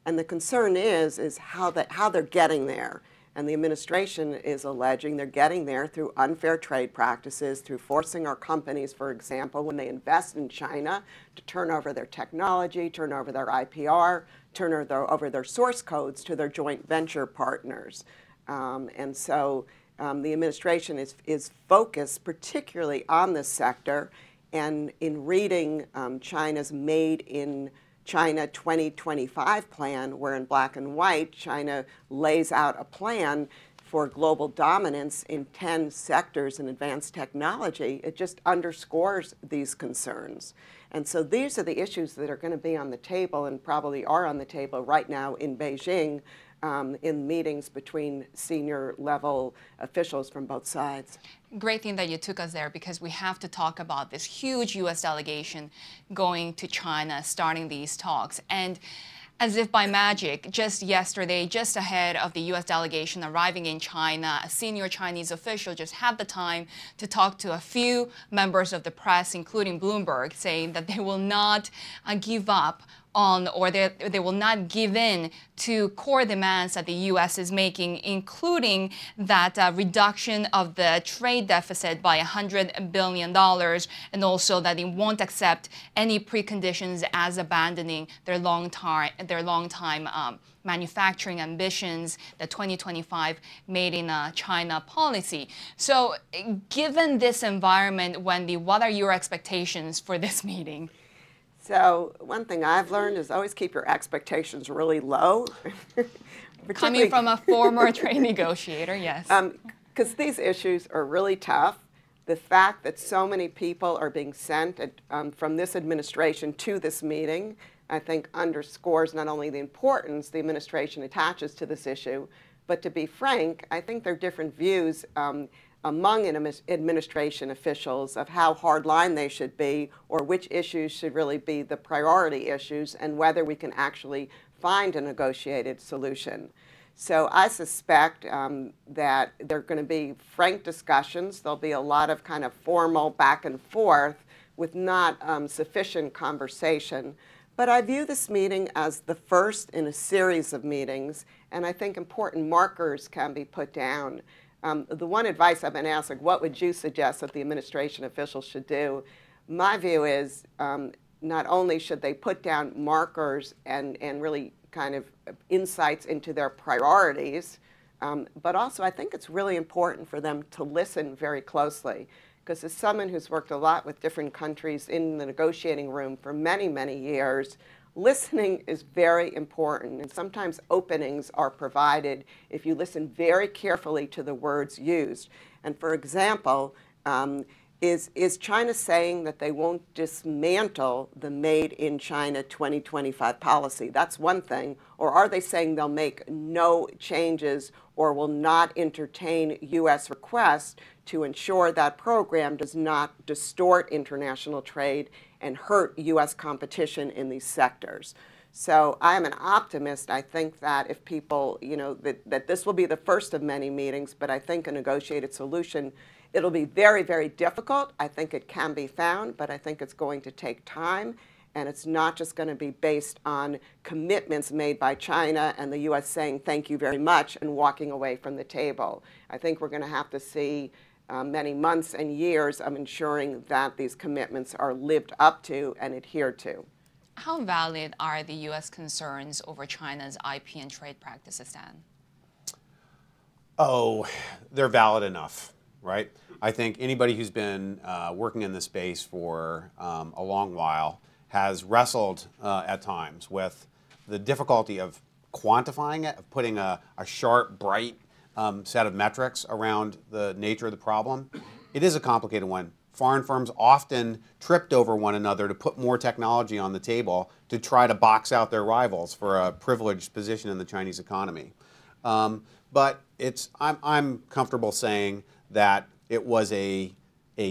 And the concern is how they're getting there. And the administration is alleging they're getting there through unfair trade practices, through forcing our companies, for example, when they invest in China, to turn over their technology, turn over their IPR, turn over their source codes to their joint venture partners. And so the administration is focused particularly on this sector, and in reading China's Made in China 2025 plan, where in black and white China lays out a plan for global dominance in 10 sectors in advanced technology, it just underscores these concerns. And so these are the issues that are going to be on the table, and probably are on the table right now in Beijing, in meetings between senior level officials from both sides. Great thing that you took us there, because we have to talk about this huge U.S. delegation going to China, starting these talks. And as if by magic, just yesterday, just ahead of the U.S. delegation arriving in China, a senior Chinese official just had the time to talk to a few members of the press, including Bloomberg, saying that they will not give up on, or they will not give in to core demands that the U.S. is making, including that reduction of the trade deficit by $100 billion, and also that they won't accept any preconditions as abandoning their long-time manufacturing ambitions, the 2025 Made in China policy. So given this environment, Wendy, what are your expectations for this meeting? So one thing I've learned is always keep your expectations really low. Coming from a former trade negotiator, yes. Because these issues are really tough. The fact that so many people are being sent from this administration to this meeting, I think underscores not only the importance the administration attaches to this issue, but to be frank, I think there are different views among administration officials of how hardline they should be, or which issues should really be the priority issues, and whether we can actually find a negotiated solution. So I suspect that there are going to be frank discussions. There'll be a lot of kind of formal back and forth with not sufficient conversation. But I view this meeting as the first in a series of meetings, and I think important markers can be put down. The one advice I've been asked, like, what would you suggest that the administration officials should do? My view is not only should they put down markers and really kind of insights into their priorities, but also I think it's really important for them to listen very closely. Because as someone who's worked a lot with different countries in the negotiating room for many, many years, listening is very important, and sometimes openings are provided if you listen very carefully to the words used. And for example, is China saying that they won't dismantle the Made in China 2025 policy? That's one thing. Or are they saying they'll make no changes or will not entertain U.S. requests to ensure that program does not distort international trade and hurt U.S. competition in these sectors? So I'm an optimist. I think that if people, that this will be the first of many meetings, but I think a negotiated solution, it'll be very, very difficult. I think it can be found, but I think it's going to take time. and it's not just going to be based on commitments made by China and the U.S. saying thank you very much and walking away from the table. I think we're going to have to see many months and years of ensuring that these commitments are lived up to and adhered to. How valid are the U.S. concerns over China's IP and trade practices, Dan? Oh, they're valid enough, right? I think anybody who's been working in this space for a long while has wrestled at times with the difficulty of quantifying it, of putting a sharp, bright set of metrics around the nature of the problem. It is a complicated one. Foreign firms often tripped over one another to put more technology on the table to try to box out their rivals for a privileged position in the Chinese economy. But I'm comfortable saying that it was a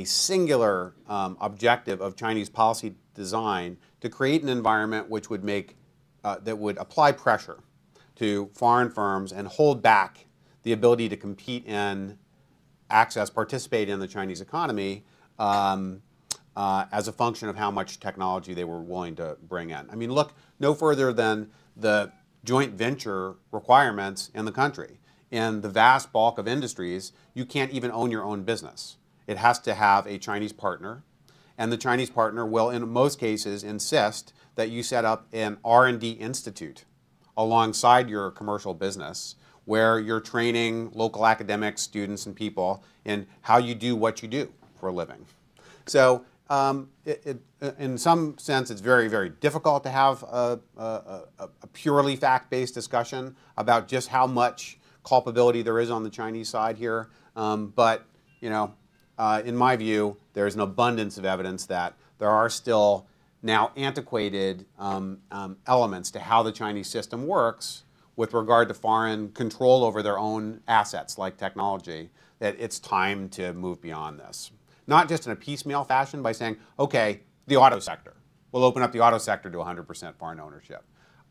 singular objective of Chinese policy design to create an environment which would make, that would apply pressure to foreign firms and hold back the ability to compete in, participate in the Chinese economy as a function of how much technology they were willing to bring in. I mean, look no further than the joint venture requirements in the country. In the vast bulk of industries, you can't even own your own business. It has to have a Chinese partner, and the Chinese partner will, in most cases, insist that you set up an R&D institute alongside your commercial business where you're training local academics, students, and people in how you do what you do for a living. So in some sense, it's very, very difficult to have a purely fact-based discussion about just how much culpability there is on the Chinese side here. But, you know, in my view, there's an abundance of evidence that there are still now antiquated elements to how the Chinese system works with regard to foreign control over their own assets like technology, that it's time to move beyond this. Not just in a piecemeal fashion by saying, okay, the auto sector. We'll open up the auto sector to 100% foreign ownership.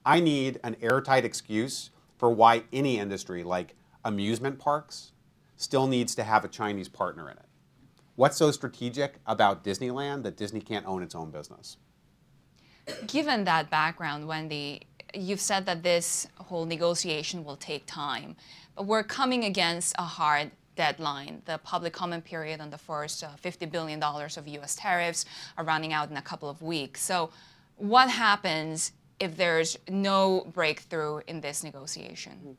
I need an airtight excuse for why any industry like amusement parks still needs to have a Chinese partner in it. What's so strategic about Disneyland that Disney can't own its own business? Given that background, Wendy, you've said that this whole negotiation will take time, but we're coming against a hard deadline. The public comment period on the first $50 billion of U.S. tariffs are running out in a couple of weeks. So what happens if there's no breakthrough in this negotiation?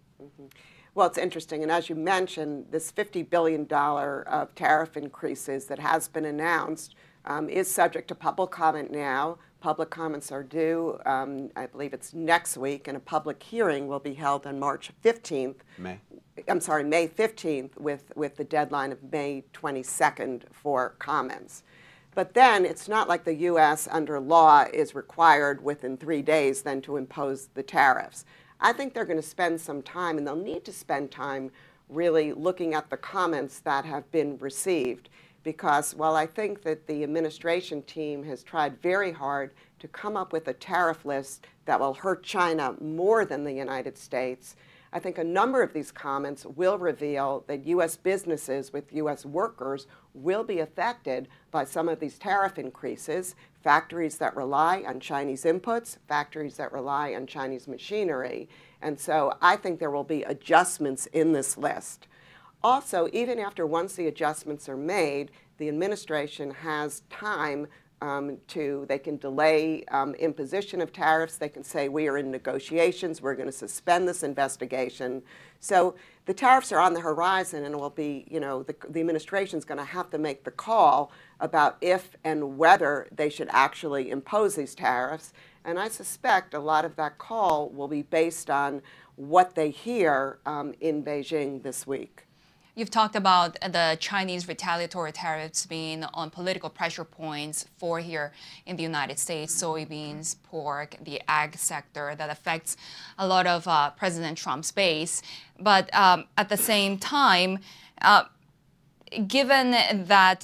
Well, it's interesting, and as you mentioned, this $50 billion of tariff increases that has been announced is subject to public comment now. Public comments are due, I believe it's next week, and a public hearing will be held on March 15th. May 15th with the deadline of May 22nd for comments. But then it's not like the U.S. under law is required within 3 days then to impose the tariffs. I think they're going to spend some time, and they'll need to spend time really looking at the comments that have been received. Because while I think that the administration team has tried very hard to come up with a tariff list that will hurt China more than the United States, I think a number of these comments will reveal that U.S. businesses with U.S. workers will be affected by some of these tariff increases, factories that rely on Chinese inputs, factories that rely on Chinese machinery. And so I think there will be adjustments in this list. Also, even after once the adjustments are made, the administration has time they can delay imposition of tariffs. They can say, we are in negotiations, we're going to suspend this investigation. So the tariffs are on the horizon, and it will be, you know, the administration's going to have to make the call about if and whether they should actually impose these tariffs. And I suspect a lot of that call will be based on what they hear in Beijing this week. You've talked about the Chinese retaliatory tariffs being on political pressure points for here in the United States, soybeans, pork, the ag sector that affects a lot of President Trump's base. But at the same time, given that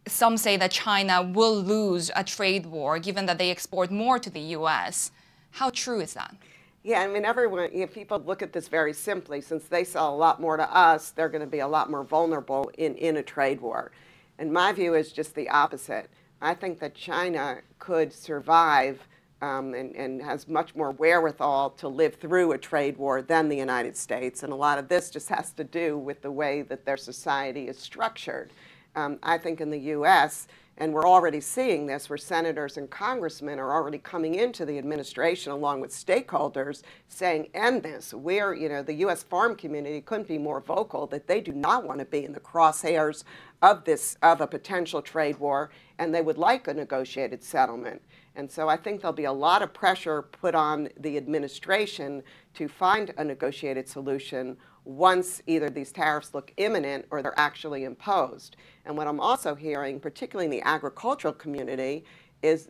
some say that China will lose a trade war, given that they export more to the U.S., how true is that? Yeah, I mean, people look at this very simply. Since they sell a lot more to us, they're going to be a lot more vulnerable in a trade war. And my view is just the opposite. I think that China could survive and has much more wherewithal to live through a trade war than the United States. And a lot of this just has to do with the way that their society is structured. I think in the U.S., and we're already seeing this, where senators and congressmen are already coming into the administration along with stakeholders saying, end this. We're, the U.S. farm community couldn't be more vocal that they do not want to be in the crosshairs of a potential trade war, and they would like a negotiated settlement. And so I think there'll be a lot of pressure put on the administration to find a negotiated solution once either these tariffs look imminent or they're actually imposed. And what I'm also hearing, particularly in the agricultural community, is,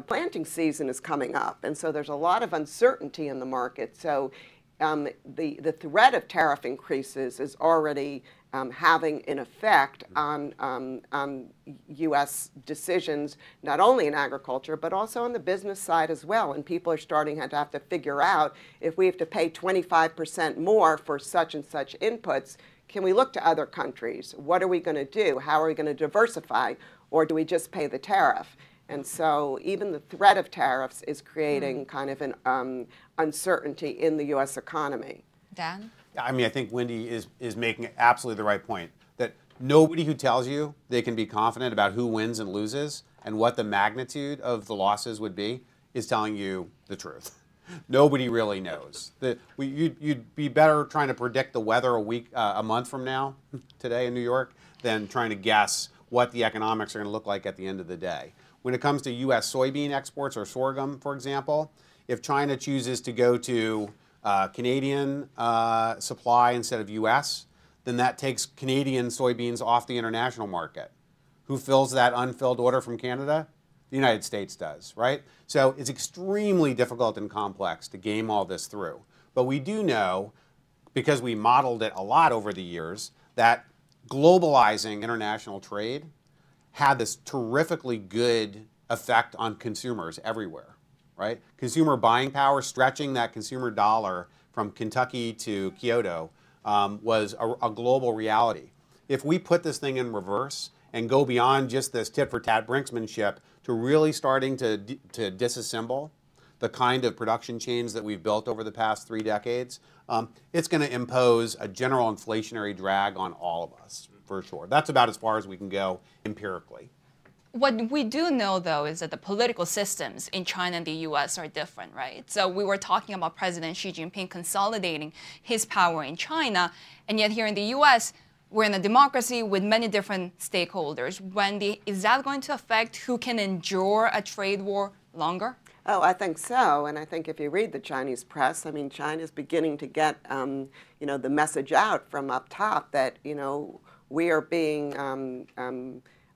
planting season is coming up. And so there's a lot of uncertainty in the market. So the threat of tariff increases is already having an effect on U.S. decisions, not only in agriculture, but also on the business side as well. And people are starting to have to figure out, if we have to pay 25% more for such and such inputs, can we look to other countries? What are we going to do? How are we going to diversify? Or do we just pay the tariff? And so even the threat of tariffs is creating kind of an uncertainty in the U.S. economy. Dan? I mean, I think Wendy is making absolutely the right point, that nobody who tells you they can be confident about who wins and loses and what the magnitude of the losses would be is telling you the truth. Nobody really knows. You'd be better trying to predict the weather a month from now, today in New York, than trying to guess what the economics are going to look like at the end of the day. When it comes to U.S. soybean exports or sorghum, for example, if China chooses to go to Canadian supply instead of U.S., then that takes Canadian soybeans off the international market. Who fills that unfilled order from Canada? The United States does, right? So it's extremely difficult and complex to game all this through. But we do know, because we modeled it a lot over the years, that globalizing international trade had this terrifically good effect on consumers everywhere, right? Consumer buying power, stretching that consumer dollar from Kentucky to Kyoto was a global reality. If we put this thing in reverse and go beyond just this tit-for-tat brinksmanship to really starting to disassemble the kind of production chains that we've built over the past 3 decades, it's going to impose a general inflationary drag on all of us, for sure. That's about as far as we can go empirically. What we do know, though, is that the political systems in China and the U.S. are different, right? So we were talking about President Xi Jinping consolidating his power in China, and yet here in the U.S., we're in a democracy with many different stakeholders. Wendy, is that going to affect who can endure a trade war longer? Oh, I think so. And I think if you read the Chinese press, I mean, China's beginning to get, the message out from up top that, we are being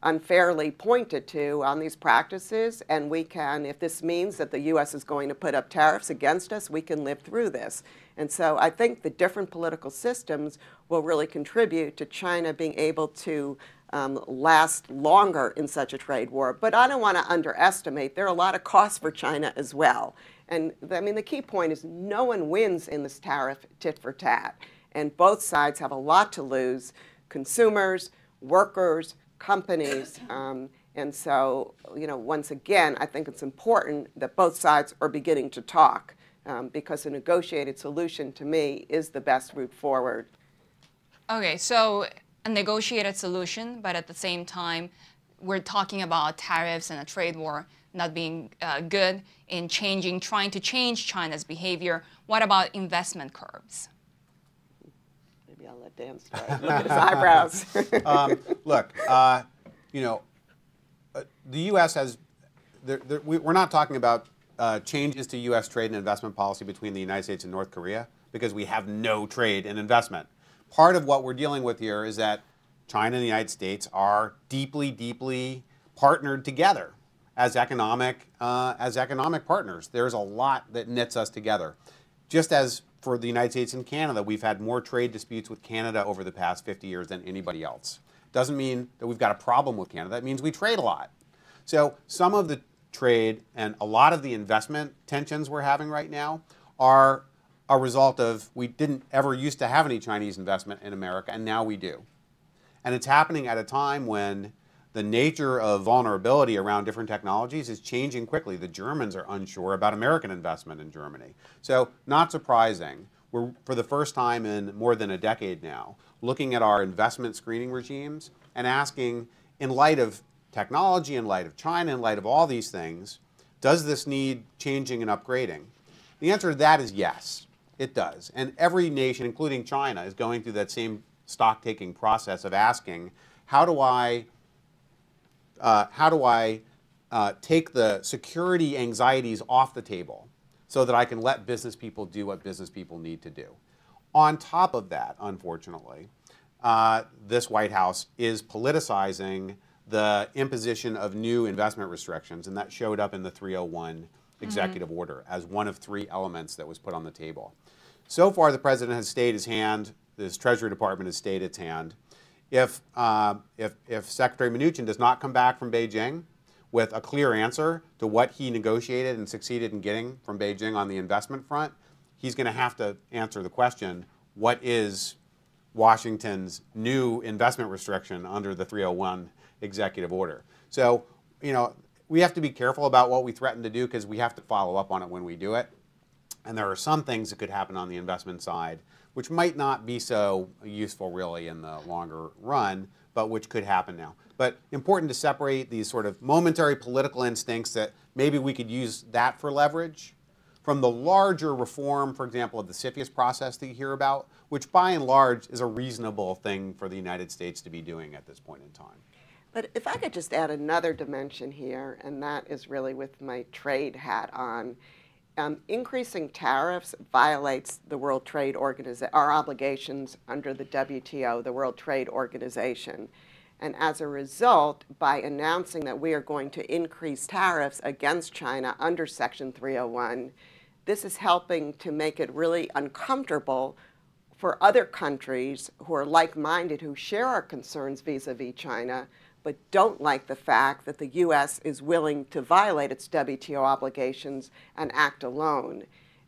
unfairly pointed to on these practices, and we can, if this means that the U.S. is going to put up tariffs against us, we can live through this. And so I think the different political systems will really contribute to China being able to last longer in such a trade war. But I don't want to underestimate, there are a lot of costs for China as well. And I mean, the key point is no one wins in this tariff tit for tat. And both sides have a lot to lose: consumers, workers, companies. And so, once again, I think it's important that both sides are beginning to talk, because a negotiated solution, to me, is the best route forward. Okay, so a negotiated solution, but at the same time, we're talking about tariffs and a trade war not being good in trying to change China's behavior. What about investment curbs? Maybe I'll let Dan start. Look at his eyebrows. Look, the U.S. has, we're not talking about changes to U.S. trade and investment policy between the United States and North Korea, because we have no trade and investment. Part of what we're dealing with here is that China and the United States are deeply, deeply partnered together as economic partners. There's a lot that knits us together. Just as for the United States and Canada, we've had more trade disputes with Canada over the past 50 years than anybody else. Doesn't mean that we've got a problem with Canada. It means we trade a lot. So some of the trade and a lot of the investment tensions we're having right now are a result of, we didn't ever used to have any Chinese investment in America, and now we do. And it's happening at a time when the nature of vulnerability around different technologies is changing quickly. The Germans are unsure about American investment in Germany. So not surprising, we're, for the first time in more than a decade now, looking at our investment screening regimes and asking, in light of technology, in light of China, in light of all these things, does this need changing and upgrading? The answer to that is yes, it does. And every nation, including China, is going through that same stock-taking process of asking, how do I take the security anxieties off the table so that I can let business people do what business people need to do? On top of that, unfortunately, this White House is politicizing the imposition of new investment restrictions, and that showed up in the 301 executive order as one of 3 elements that was put on the table. So far, the president has stayed his hand. His Treasury Department has stayed its hand. If Secretary Mnuchin does not come back from Beijing with a clear answer to what he negotiated and succeeded in getting from Beijing on the investment front, he's going to have to answer the question, what is Washington's new investment restriction under the 301 executive order? So, you know, we have to be careful about what we threaten to do because we have to follow up on it when we do it. And there are some things that could happen on the investment side which might not be so useful really in the longer run, but which could happen now. But important to separate these sort of momentary political instincts that maybe we could use that for leverage from the larger reform, for example, of the CFIUS process that you hear about, which by and large is a reasonable thing for the United States to be doing at this point in time. But if I could just add another dimension here, and that is really with my trade hat on, increasing tariffs violates the World Trade Organization, our obligations under the WTO, the World Trade Organization. And as a result, by announcing that we are going to increase tariffs against China under Section 301, this is helping to make it really uncomfortable for other countries who are like-minded, who share our concerns vis-a-vis China, but don't like the fact that the U.S. is willing to violate its WTO obligations and act alone.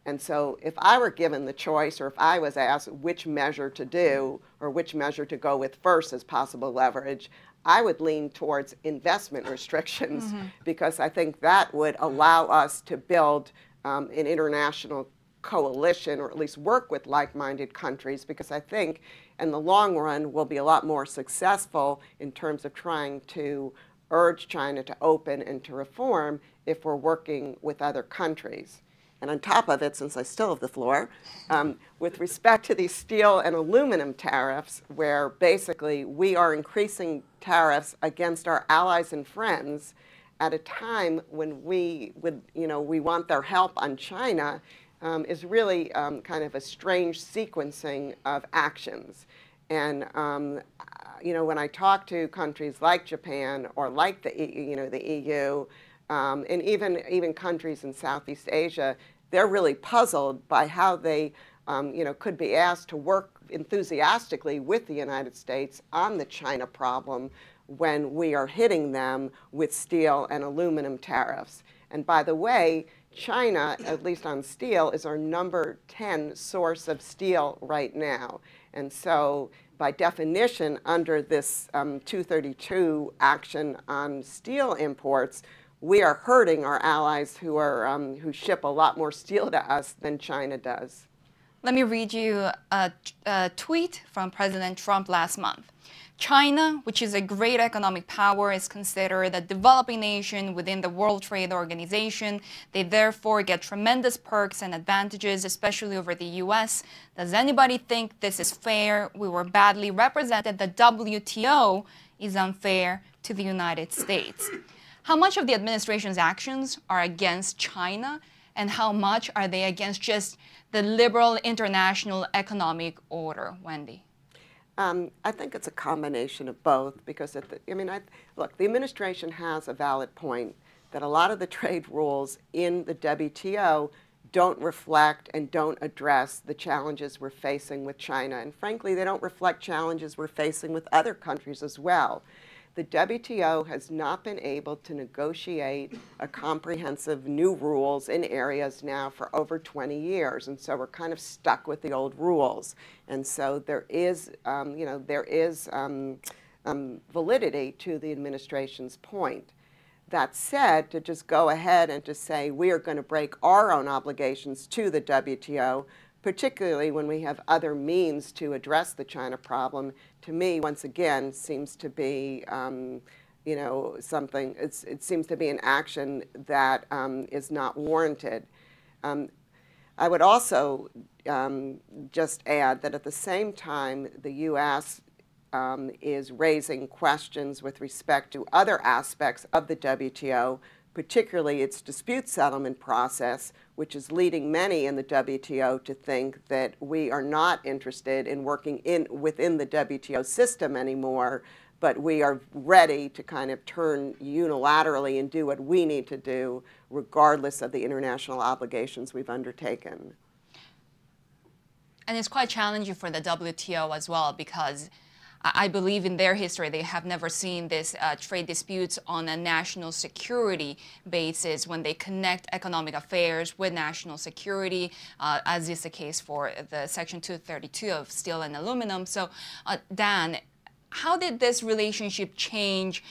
And so if I were given the choice, or if I was asked which measure to do, or which measure to go with first as possible leverage, I would lean towards investment restrictions, because I think that would allow us to build an international coalition, or at least work with like-minded countries, because I think in the long run we'll be a lot more successful in terms of trying to urge China to open and to reform if we're working with other countries. And on top of it, since I still have the floor, with respect to these steel and aluminum tariffs, where basically we are increasing tariffs against our allies and friends at a time when we want their help on China, is really kind of a strange sequencing of actions. And when I talk to countries like Japan or like the EU, and even countries in Southeast Asia, they're really puzzled by how they could be asked to work enthusiastically with the United States on the China problem when we are hitting them with steel and aluminum tariffs. And by the way, China, at least on steel, is our number 10 source of steel right now. And so by definition, under this 232 action on steel imports, we are hurting our allies who ship a lot more steel to us than China does. Let me read you a tweet from President Trump last month. China, which is a great economic power, is considered a developing nation within the World Trade Organization. They therefore get tremendous perks and advantages, especially over the U.S. Does anybody think this is fair? We were badly represented. The WTO is unfair to the United States. How much of the administration's actions are against China, and how much are they against just the liberal international economic order, Wendy? I think it's a combination of both, because look, the administration has a valid point that a lot of the trade rules in the WTO don't reflect and don't address the challenges we're facing with China. And frankly, they don't reflect challenges we're facing with other countries as well. The WTO has not been able to negotiate a comprehensive new rules in areas now for over 20 years, and so we're kind of stuck with the old rules. And so there is validity to the administration's point. That said, to just go ahead and to say we are going to break our own obligations to the WTO, particularly when we have other means to address the China problem, to me, once again, seems to be you know, something, it seems to be an action that is not warranted. I would also just add that at the same time, the U.S. Is raising questions with respect to other aspects of the WTO, particularly its dispute settlement process, which is leading many in the WTO to think that we are not interested in working within the WTO system anymore, but we are ready to kind of turn unilaterally and do what we need to do, regardless of the international obligations we've undertaken. And it's quite challenging for the WTO as well, because I believe in their history they have never seen this trade disputes on a national security basis when they connect economic affairs with national security, as is the case for the Section 232 of steel and aluminum. So, Dan, how did this relationship change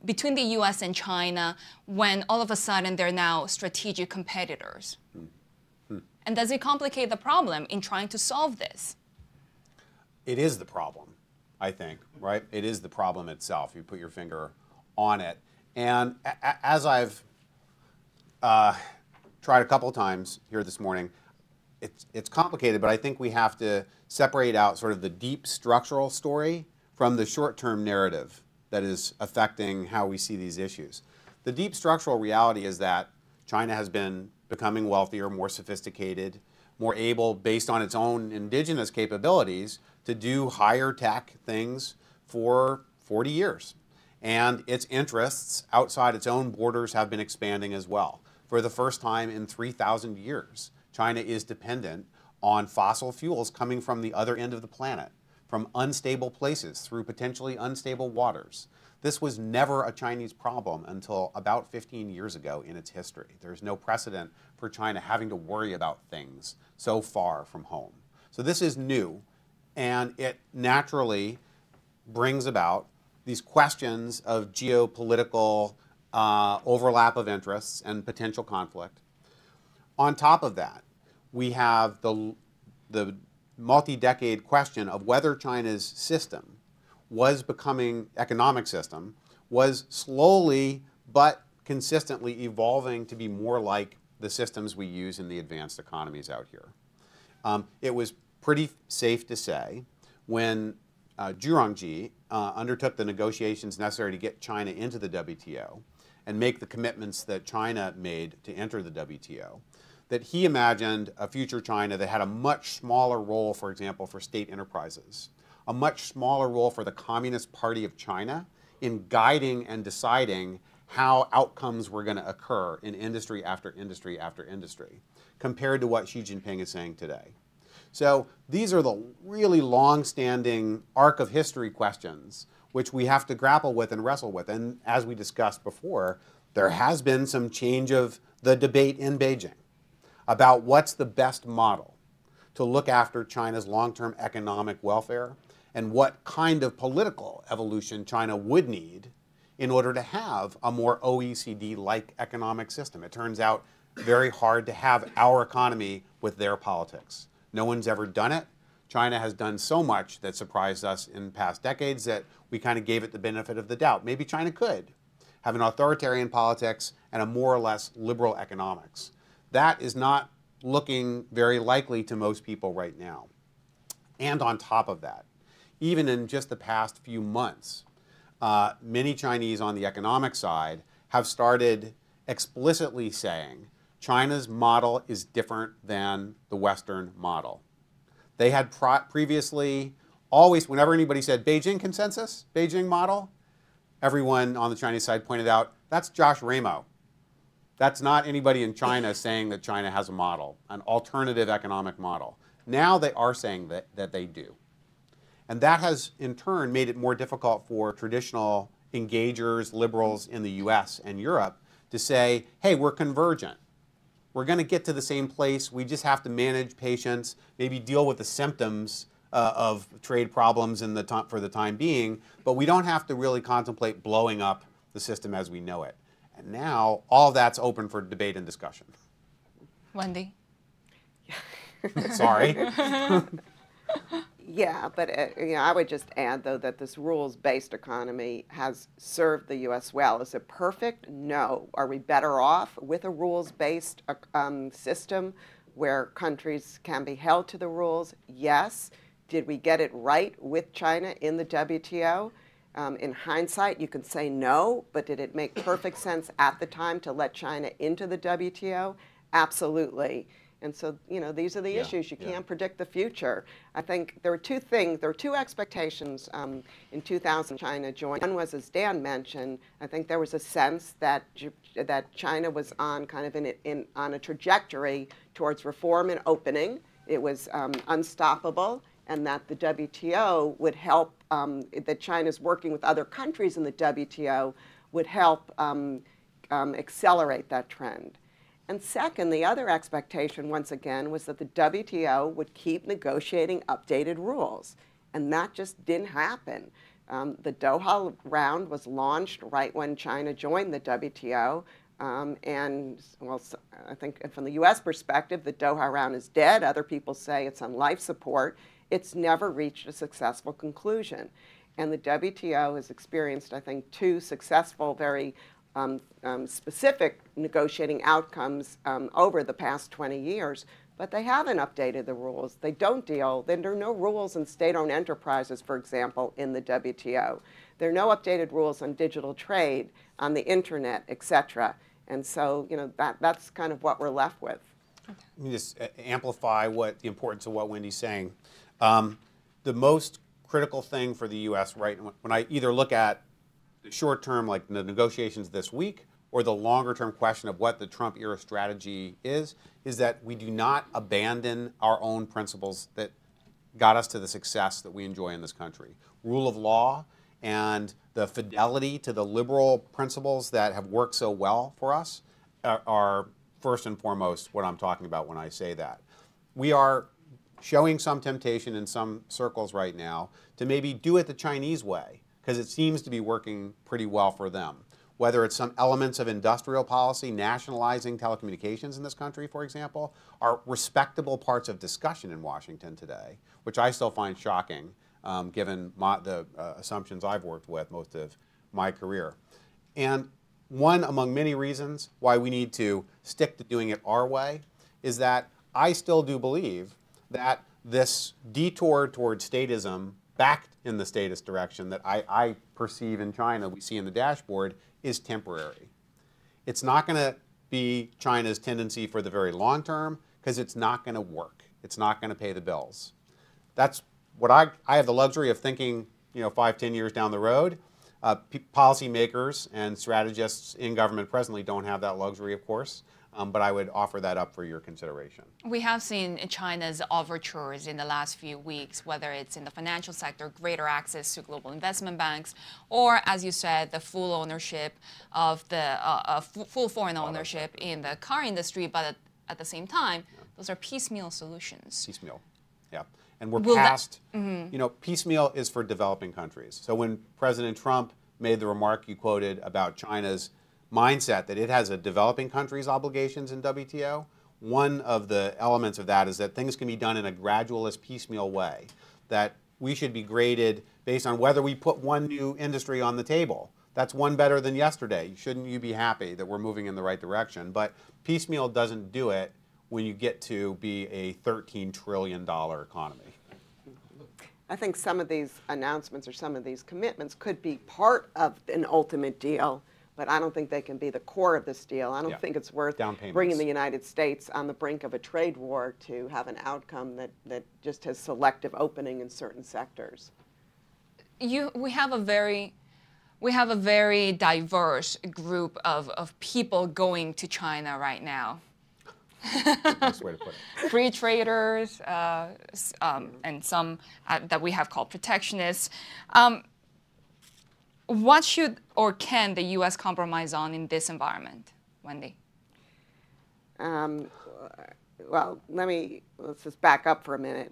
between the U.S. and China when all of a sudden they're now strategic competitors? And does it complicate the problem in trying to solve this? It is the problem, I think, right? It is the problem itself. You put your finger on it. And as I've tried a couple times here this morning, it's complicated, but I think we have to separate out sort of the deep structural story from the short-term narrative that is affecting how we see these issues. The deep structural reality is that China has been becoming wealthier, more sophisticated, more able, based on its own indigenous capabilities, to do higher tech things for 40 years. And its interests outside its own borders have been expanding as well. For the first time in 3,000 years, China is dependent on fossil fuels coming from the other end of the planet, from unstable places through potentially unstable waters. This was never a Chinese problem until about 15 years ago in its history. There's no precedent for China having to worry about things so far from home. So this is new, and it naturally brings about these questions of geopolitical overlap of interests and potential conflict. On top of that, we have the multi-decade question of whether China's system was becoming, economic system, was slowly but consistently evolving to be more like the systems we use in the advanced economies out here. It was pretty safe to say when Zhu undertook the negotiations necessary to get China into the WTO and make the commitments that China made to enter the WTO, that he imagined a future China that had a much smaller role, for example, for state enterprises, a much smaller role for the Communist Party of China in guiding and deciding how outcomes were going to occur in industry after industry after industry, compared to what Xi Jinping is saying today. So these are the really long-standing arc of history questions which we have to grapple with and wrestle with. And as we discussed before, there has been some change of the debate in Beijing about what's the best model to look after China's long-term economic welfare and what kind of political evolution China would need in order to have a more OECD-like economic system. It turns out very hard to have our economy with their politics. No one's ever done it. China has done so much that surprised us in past decades that we kind of gave it the benefit of the doubt. Maybe China could have an authoritarian politics and a more or less liberal economics. That is not looking very likely to most people right now. And on top of that, even in just the past few months, many Chinese on the economic side have started explicitly saying China's model is different than the Western model. They had previously always, whenever anybody said Beijing consensus, Beijing model, everyone on the Chinese side pointed out, that's Josh Ramo. That's not anybody in China saying that China has a model, an alternative economic model. Now they are saying that they do. And that has, in turn, made it more difficult for traditional engagers, liberals in the US and Europe to say, hey, we're convergent. We're going to get to the same place. We just have to manage patients, maybe deal with the symptoms of trade problems in the for the time being, but we don't have to really contemplate blowing up the system as we know it. And now all of that's open for debate and discussion. Wendy? Sorry. Yeah, but I would just add, though, that this rules-based economy has served the U.S. well. Is it perfect? No. Are we better off with a rules-based system where countries can be held to the rules? Yes. Did we get it right with China in the WTO? In hindsight, you can say no, but did it make perfect sense at the time to let China into the WTO? Absolutely. And so, these are the issues. You can't predict the future. I think there were two things. There were two expectations in 2000 China joined. One was, as Dan mentioned, I think there was a sense that China was on kind of on a trajectory towards reform and opening. It was unstoppable, and that the WTO would help, that China's working with other countries in the WTO would help accelerate that trend. And second, the other expectation, once again, was that the WTO would keep negotiating updated rules. And that just didn't happen. The Doha round was launched right when China joined the WTO. And, well, I think from the U.S. perspective, the Doha round is dead. Other people say it's on life support. It's never reached a successful conclusion. And the WTO has experienced, I think, two successful, very specific negotiating outcomes over the past 20 years, but they haven't updated the rules. They don't deal. There are no rules in state-owned enterprises, for example, in the WTO. There are no updated rules on digital trade, on the internet, et cetera. And so, that's kind of what we're left with. Let me just amplify the importance of what Wendy's saying. The most critical thing for the U.S. right when I either look at the short term, like the negotiations this week, or the longer term question of what the Trump era strategy is that we do not abandon our own principles that got us to the success that we enjoy in this country. Rule of law and the fidelity to the liberal principles that have worked so well for us are first and foremost what I'm talking about when I say that. We are showing some temptation in some circles right now to maybe do it the Chinese way, because it seems to be working pretty well for them. Whether it's some elements of industrial policy, nationalizing telecommunications in this country, for example, are respectable parts of discussion in Washington today, which I still find shocking, given the assumptions I've worked with most of my career. And one among many reasons why we need to stick to doing it our way is that I still do believe that this detour toward statism back in the statist direction that I perceive in China, we see in the dashboard, is temporary. It's not going to be China's tendency for the very long term because it's not going to work. It's not going to pay the bills. That's what I have the luxury of thinking, 5, 10 years down the road. Policymakers and strategists in government presently don't have that luxury, of course. But I would offer that up for your consideration. We have seen China's overtures in the last few weeks, whether it's in the financial sector, greater access to global investment banks, or, as you said, the full ownership of the full foreign ownership in the car industry. But at the same time, those are piecemeal solutions. Piecemeal, yeah. And we're past, piecemeal is for developing countries. So when President Trump made the remark you quoted about China's mindset that it has a developing countries obligations in WTO, one of the elements of that is that things can be done in a gradualist, piecemeal way, that we should be graded based on whether we put one new industry on the table. That's one better than yesterday. Shouldn't you be happy that we're moving in the right direction? But piecemeal doesn't do it when you get to be a $13 trillion economy. I think some of these announcements or some of these commitments could be part of an ultimate deal, but I don't think they can be the core of this deal. I don't think it's worth bringing the United States on the brink of a trade war to have an outcome that just has selective opening in certain sectors. We have a very diverse group of people going to China right now. Nice way to put it. Free traders and some that we have called protectionists. What should or can the U.S. compromise on in this environment, Wendy? Well, let's just back up for a minute.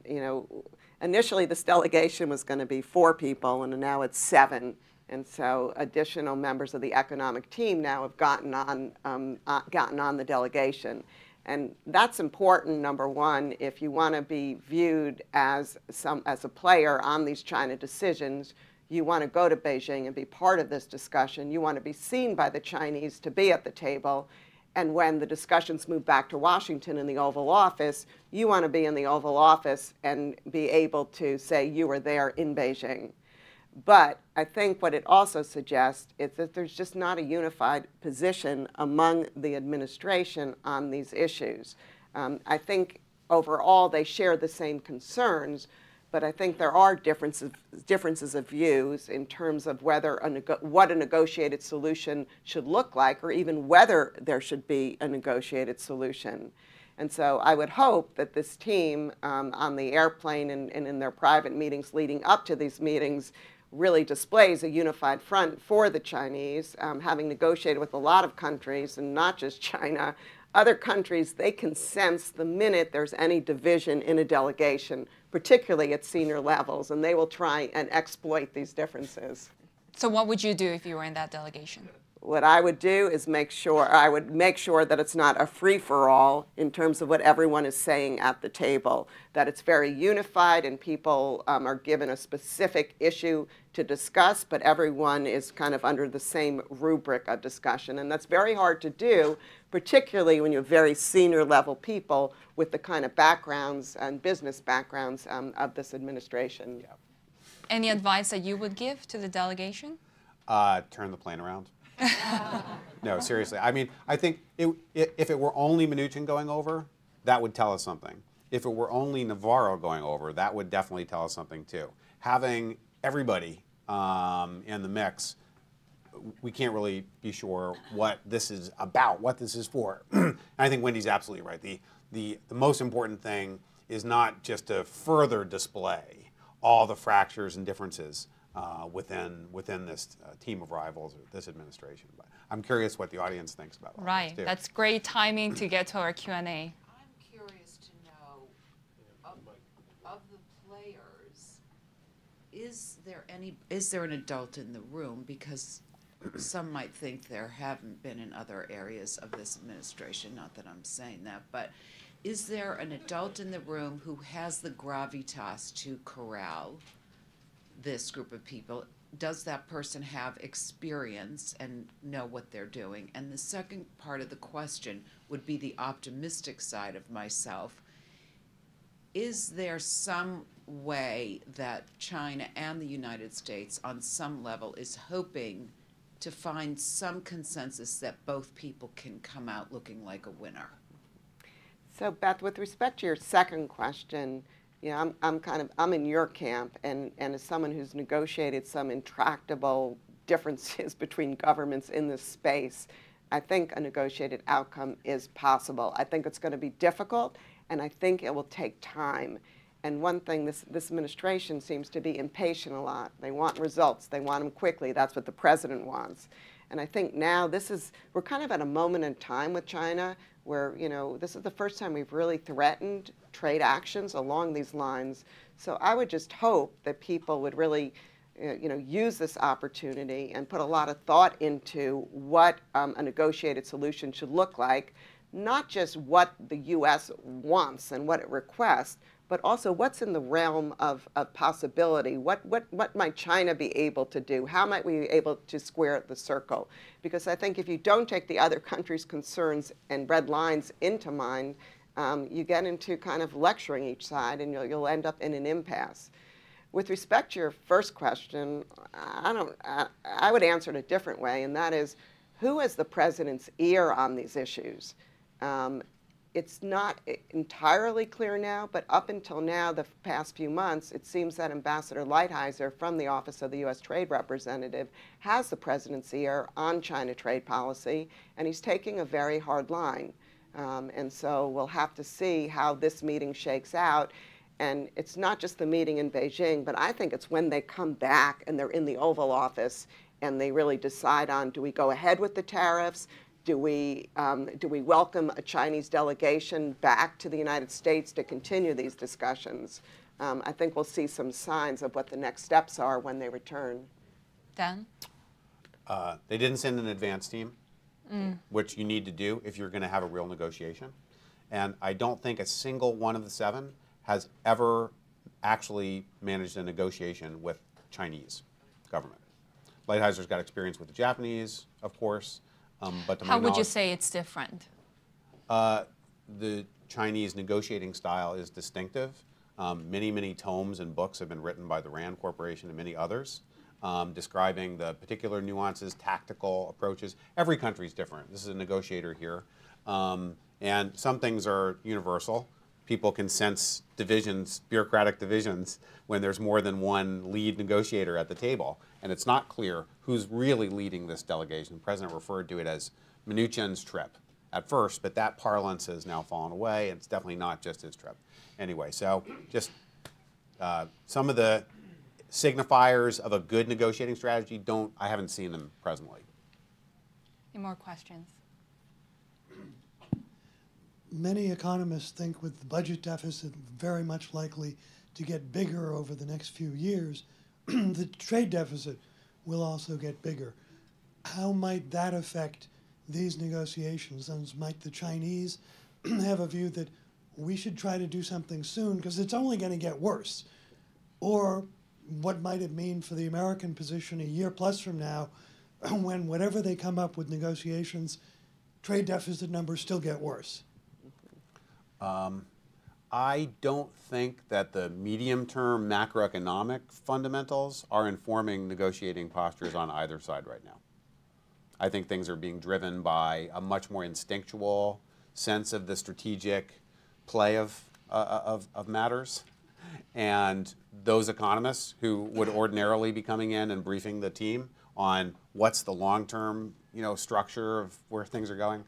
initially this delegation was going to be 4 people, and now it's 7. And so additional members of the economic team now have gotten on the delegation. And that's important, number one, if you want to be viewed as a player on these China decisions. You want to go to Beijing and be part of this discussion. You want to be seen by the Chinese to be at the table. And when the discussions move back to Washington in the Oval Office, you want to be in the Oval Office and be able to say you were there in Beijing. But I think what it also suggests is that there's just not a unified position among the administration on these issues. I think overall they share the same concerns, but I think there are differences of views in terms of whether what a negotiated solution should look like, or even whether there should be a negotiated solution. And so I would hope that this team on the airplane and in their private meetings leading up to these meetings really displays a unified front for the Chinese, having negotiated with a lot of countries, and not just China. Other countries, they can sense the minute there's any division in a delegation, particularly at senior levels, and they will try and exploit these differences. So what would you do if you were in that delegation? What I would do is make sure that it's not a free-for-all in terms of what everyone is saying at the table, that it's very unified and people are given a specific issue to discuss, but everyone is kind of under the same rubric of discussion. And that's very hard to do, particularly when you have very senior level people with the kind of backgrounds and business backgrounds of this administration. Yeah. Any advice that you would give to the delegation? Turn the plane around. No, seriously. I mean, I think if it were only Mnuchin going over, that would tell us something. If it were only Navarro going over, that would definitely tell us something too. Having everybody in the mix, we can't really be sure what this is about, what this is for. And I think Wendy's absolutely right. The most important thing is not just to further display all the fractures and differences within this team of rivals or this administration. But I'm curious what the audience thinks about all Right. this too. That's great timing to get to our Q&A. I'm curious to know, of the players, is there an adult in the room? Because some might think there haven't been in other areas of this administration, not that I'm saying that, but is there an adult in the room who has the gravitas to corral this group of people? Does that person have experience and know what they're doing? And the second part of the question would be the optimistic side of myself. Is there some way that China and the United States on some level is hoping to find some consensus that both people can come out looking like a winner? So Beth, with respect to your second question, I'm in your camp, and as someone who's negotiated some intractable differences between governments in this space, I think a negotiated outcome is possible. I think it's going to be difficult, and I think it will take time. And one thing, this administration seems to be impatient a lot. They want results. They want them quickly. That's what the president wants. And I think now we're kind of at a moment in time with China where, this is the first time we've really threatened trade actions along these lines. So I would just hope that people would really, use this opportunity and put a lot of thought into what a negotiated solution should look like, not just what the U.S. wants and what it requests, but also what's in the realm of possibility. What might China be able to do? How might we be able to square the circle? Because I think if you don't take the other countries' concerns and red lines into mind, you get into kind of lecturing each side, and you'll end up in an impasse. With respect to your first question, I would answer it a different way, and that is, who has the president's ear on these issues? It's not entirely clear now, but up until now, the past few months, it seems that Ambassador Lighthizer from the Office of the U.S. Trade Representative has the president's ear on China trade policy, and he's taking a very hard line. And so we'll have to see how this meeting shakes out. And it's not just the meeting in Beijing, but I think it's when they come back and they're in the Oval Office and they really decide on, do we go ahead with the tariffs? Do we welcome a Chinese delegation back to the United States to continue these discussions? I think we'll see some signs of what the next steps are when they return. Dan? They didn't send an advance team, which you need to do if you're going to have a real negotiation. And I don't think a single one of the 7 has ever actually managed a negotiation with Chinese government. Lighthizer has got experience with the Japanese, of course, but to my How would you knowledge, say it's different? the Chinese negotiating style is distinctive. Many, many tomes and books have been written by the RAND Corporation and many others, describing the particular nuances, tactical approaches. Every country is different. This is a negotiator here. And some things are universal. People can sense divisions, bureaucratic divisions, when there's more than one lead negotiator at the table. And it's not clear who's really leading this delegation. The president referred to it as Mnuchin's trip at first, but that parlance has now fallen away, and it's definitely not just his trip. Anyway, so just some of the signifiers of a good negotiating strategy I haven't seen them presently. Any more questions? Many economists think with the budget deficit very much likely to get bigger over the next few years, the trade deficit will also get bigger. How might that affect these negotiations? And might the Chinese have a view that we should try to do something soon because it's only going to get worse? Or what might it mean for the American position a year plus from now when whatever they come up with negotiations, trade deficit numbers still get worse? I don't think that the medium-term macroeconomic fundamentals are informing negotiating postures on either side right now. I think things are being driven by a much more instinctual sense of the strategic play of matters. And those economists who would ordinarily be coming in and briefing the team on what's the long-term, structure of where things are going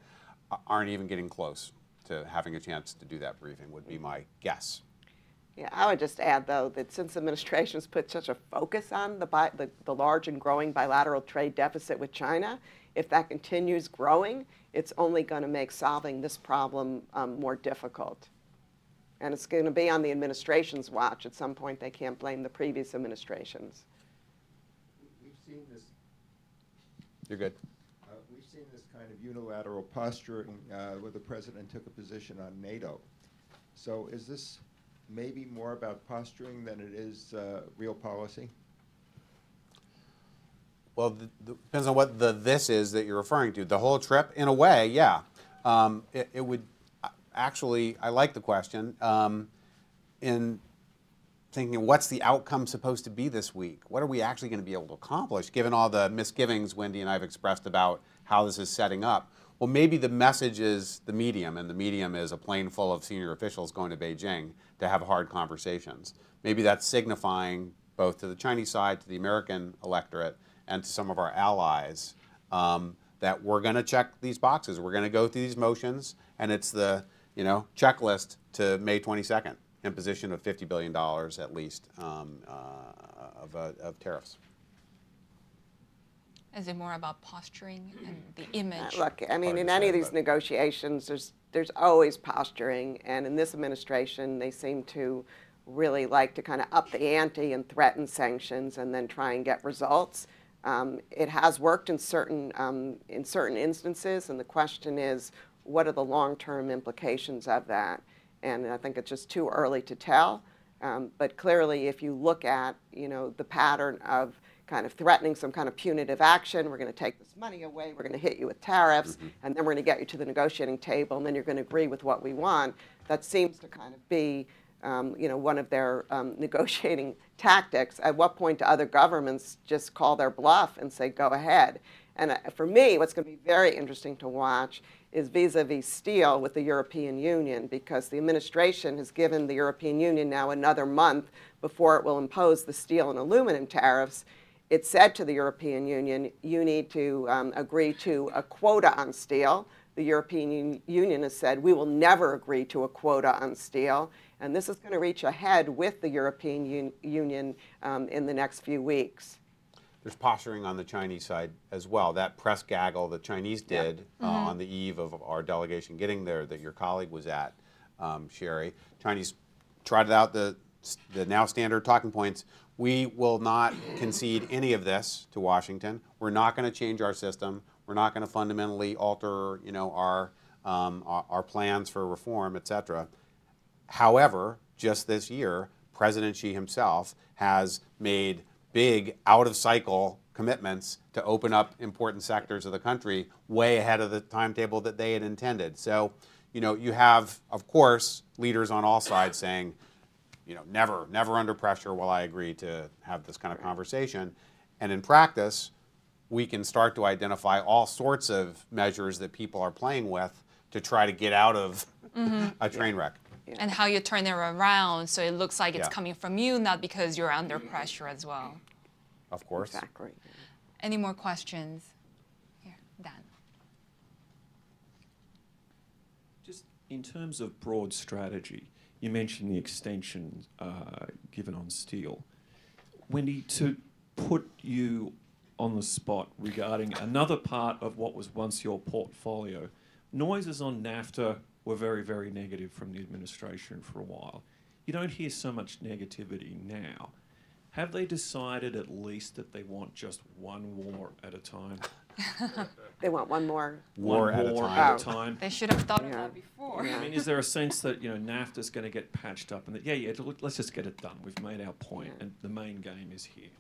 aren't even getting close to having a chance to do that briefing, would be my guess. Yeah, I would just add, though, that since the administration has put such a focus on the large and growing bilateral trade deficit with China, if that continues growing, it's only going to make solving this problem more difficult. And it's going to be on the administration's watch. At some point, they can't blame the previous administrations. We've seen this. You're good. We've seen this kind of unilateral posturing where the president took a position on NATO. So is this maybe more about posturing than it is real policy? Well, depends on what the this is that you're referring to. The whole trip, in a way, yeah. It would actually, I like the question, in thinking what's the outcome supposed to be this week? What are we actually going to be able to accomplish, given all the misgivings Wendy and I have expressed about how this is setting up? Well, maybe the message is the medium, and the medium is a plane full of senior officials going to Beijing to have hard conversations. Maybe that's signifying both to the Chinese side, to the American electorate, and to some of our allies that we're going to check these boxes. We're going to go through these motions, and it's the checklist to May 22nd, imposition of $50 billion at least of tariffs. Is it more about posturing and the image? Look, I mean, in any of these negotiations, there's always posturing, and in this administration, they seem to really like to kind of up the ante and threaten sanctions and then try and get results. It has worked in certain instances, and the question is, what are the long-term implications of that? And I think it's just too early to tell. But clearly, if you look at the pattern of kind of threatening some kind of punitive action, we're going to take this money away, we're going to hit you with tariffs, and then we're going to get you to the negotiating table, and then you're going to agree with what we want. That seems to kind of be one of their negotiating tactics. At what point do other governments just call their bluff and say, go ahead? And for me, what's going to be very interesting to watch is vis-a-vis steel with the European Union, because the administration has given the European Union now another month before it will impose the steel and aluminum tariffs. It said to the European Union, you need to agree to a quota on steel. The European Union has said, we will never agree to a quota on steel. And this is going to reach a head with the European Union in the next few weeks. There's posturing on the Chinese side as well. That press gaggle the Chinese did on the eve of our delegation getting there that your colleague was at, Shery. Chinese trotted out the the now standard talking points, we will not concede any of this to Washington. We're not going to change our system. We're not going to fundamentally alter, our plans for reform, et cetera. However, just this year, President Xi himself has made big out-of-cycle commitments to open up important sectors of the country way ahead of the timetable that they had intended. So, you have, of course, leaders on all sides saying, never under pressure will I agree to have this kind of conversation. And in practice, we can start to identify all sorts of measures that people are playing with to try to get out of a train wreck. And how you turn it around so it looks like it's coming from you, not because you're under pressure as well. Of course. Exactly. Any more questions? Here, Dan. Just in terms of broad strategy, you mentioned the extension given on steel. Wendy, to put you on the spot regarding another part of what was once your portfolio, noises on NAFTA were very, very negative from the administration for a while. You don't hear so much negativity now. Have they decided at least that they want just one war at a time? They want one more war at a time. They should have thought of that before. Yeah. I mean, is there a sense that NAFTA's going to get patched up and that let's just get it done. We've made our point, and the main game is here.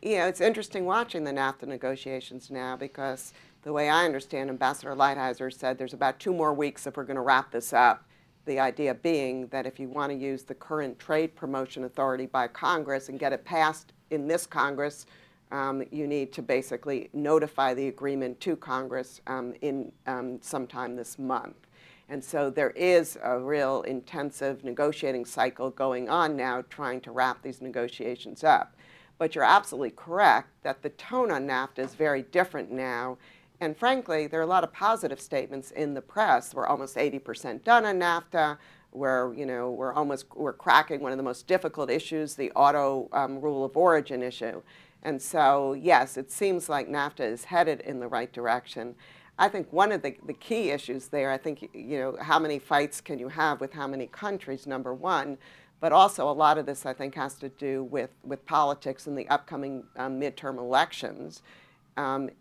It's interesting watching the NAFTA negotiations now because the way I understand, Ambassador Lighthizer said there's about 2 more weeks if we're going to wrap this up. The idea being that if you want to use the current trade promotion authority by Congress and get it passed in this Congress, you need to basically notify the agreement to Congress in sometime this month. And so there is a real intensive negotiating cycle going on now trying to wrap these negotiations up. But you're absolutely correct that the tone on NAFTA is very different now. And frankly, there are a lot of positive statements in the press. We're almost 80% done on NAFTA. We're cracking one of the most difficult issues, the auto rule of origin issue. And so, yes, it seems like NAFTA is headed in the right direction. I think one of the key issues there, I think, how many fights can you have with how many countries, number one. But also a lot of this, I think, has to do with politics in the upcoming midterm elections,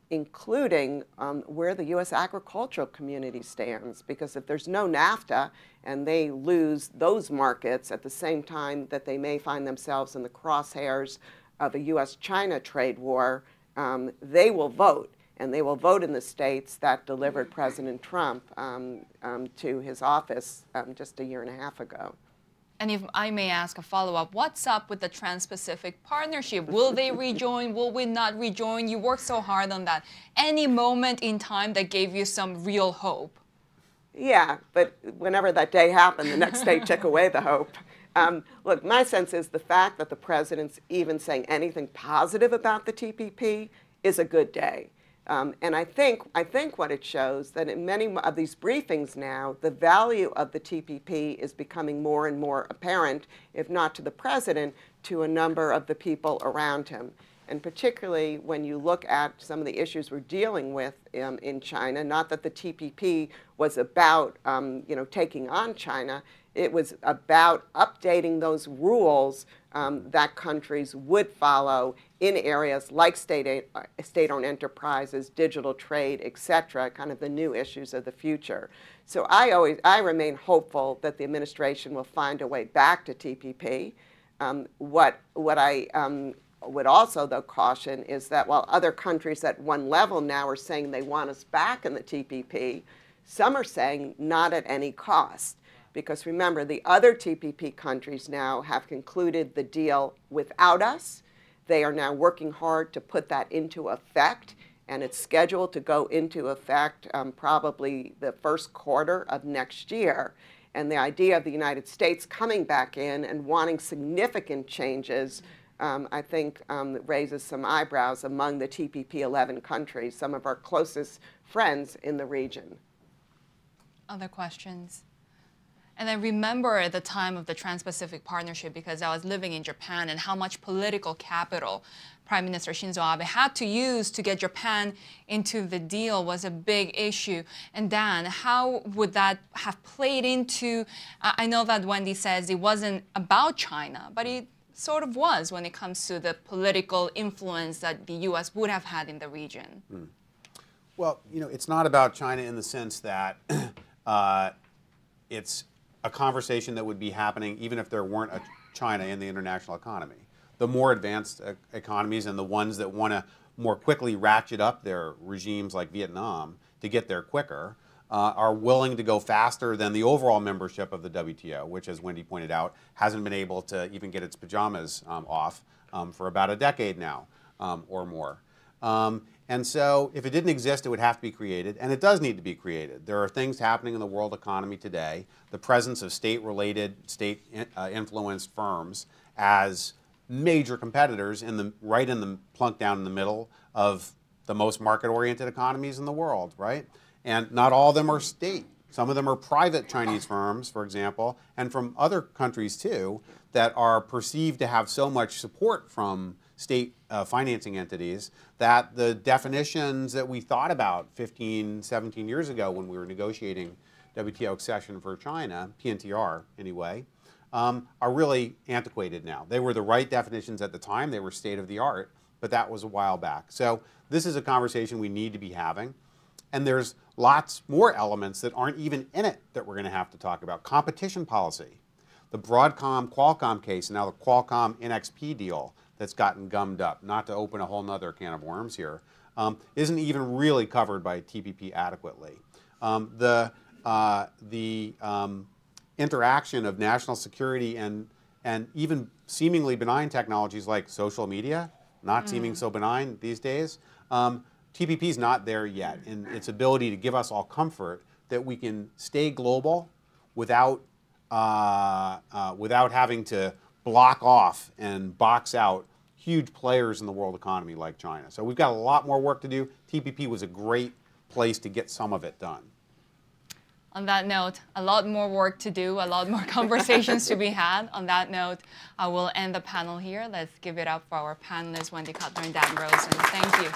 including where the U.S. agricultural community stands. Because if there's no NAFTA and they lose those markets at the same time that they may find themselves in the crosshairs of a U.S.-China trade war, they will vote. And they will vote in the states that delivered President Trump to his office just 1.5 years ago. And if I may ask a follow-up, what's up with the Trans-Pacific Partnership? Will they rejoin? Will we not rejoin? You worked so hard on that. Any moment in time that gave you some real hope? Yeah, but whenever that day happened, the next day took away the hope. Look, my sense is the fact that the president's even saying anything positive about the TPP is a good day. And I think what it shows that in many of these briefings now, the value of the TPP is becoming more and more apparent, if not to the president, to a number of the people around him. And particularly when you look at some of the issues we're dealing with in China, not that the TPP was about taking on China, it was about updating those rules that countries would follow in areas like state-owned enterprises, digital trade, et cetera, kind of the new issues of the future. So I remain hopeful that the administration will find a way back to TPP. What I would also, though, caution is that while other countries at one level now are saying they want us back in the TPP, some are saying not at any cost. Because remember, the other TPP countries now have concluded the deal without us. They are now working hard to put that into effect, and it's scheduled to go into effect probably the first quarter of next year. And the idea of the United States coming back in and wanting significant changes, I think raises some eyebrows among the TPP 11 countries, some of our closest friends in the region. Other questions? And I remember at the time of the Trans-Pacific Partnership because I was living in Japan and how much political capital Prime Minister Shinzo Abe had to use to get Japan into the deal was a big issue. And Dan, how would that have played into, I know that Wendy says it wasn't about China, but it sort of was when it comes to the political influence that the U.S. would have had in the region. Well, you know, it's not about China in the sense that it's a conversation that would be happening even if there weren't a China in the international economy. The more advanced economies and the ones that want to more quickly ratchet up their regimes like Vietnam to get there quicker are willing to go faster than the overall membership of the WTO, which, as Wendy pointed out, hasn't been able to even get its pajamas off for about a decade now or more. And so if it didn't exist, it would have to be created, and it does need to be created. There are things happening in the world economy today, the presence of state-related, state-influenced firms as major competitors right in the plunk down in the middle of the most market-oriented economies in the world, right? And not all of them are state. Some of them are private Chinese firms, for example, and from other countries too, that are perceived to have so much support from state financing entities that the definitions that we thought about 15, 17 years ago when we were negotiating WTO accession for China, PNTR anyway, are really antiquated now. They were the right definitions at the time. They were state of the art, but that was a while back. So this is a conversation we need to be having. And there's lots more elements that aren't even in it that we're going to have to talk about. Competition policy, the Broadcom-Qualcomm case, and now the Qualcomm-NXP deal that's gotten gummed up, not to open a whole nother can of worms here, isn't even really covered by TPP adequately. The interaction of national security and even seemingly benign technologies like social media, not seeming so benign these days, TPP is not there yet in its ability to give us all comfort that we can stay global without having to block off and box out huge players in the world economy like China. So we've got a lot more work to do. TPP was a great place to get some of it done. On that note, a lot more work to do, a lot more conversations to be had. On that note, I will end the panel here. Let's give it up for our panelists, Wendy Cutler and Dan Rosen. Thank you.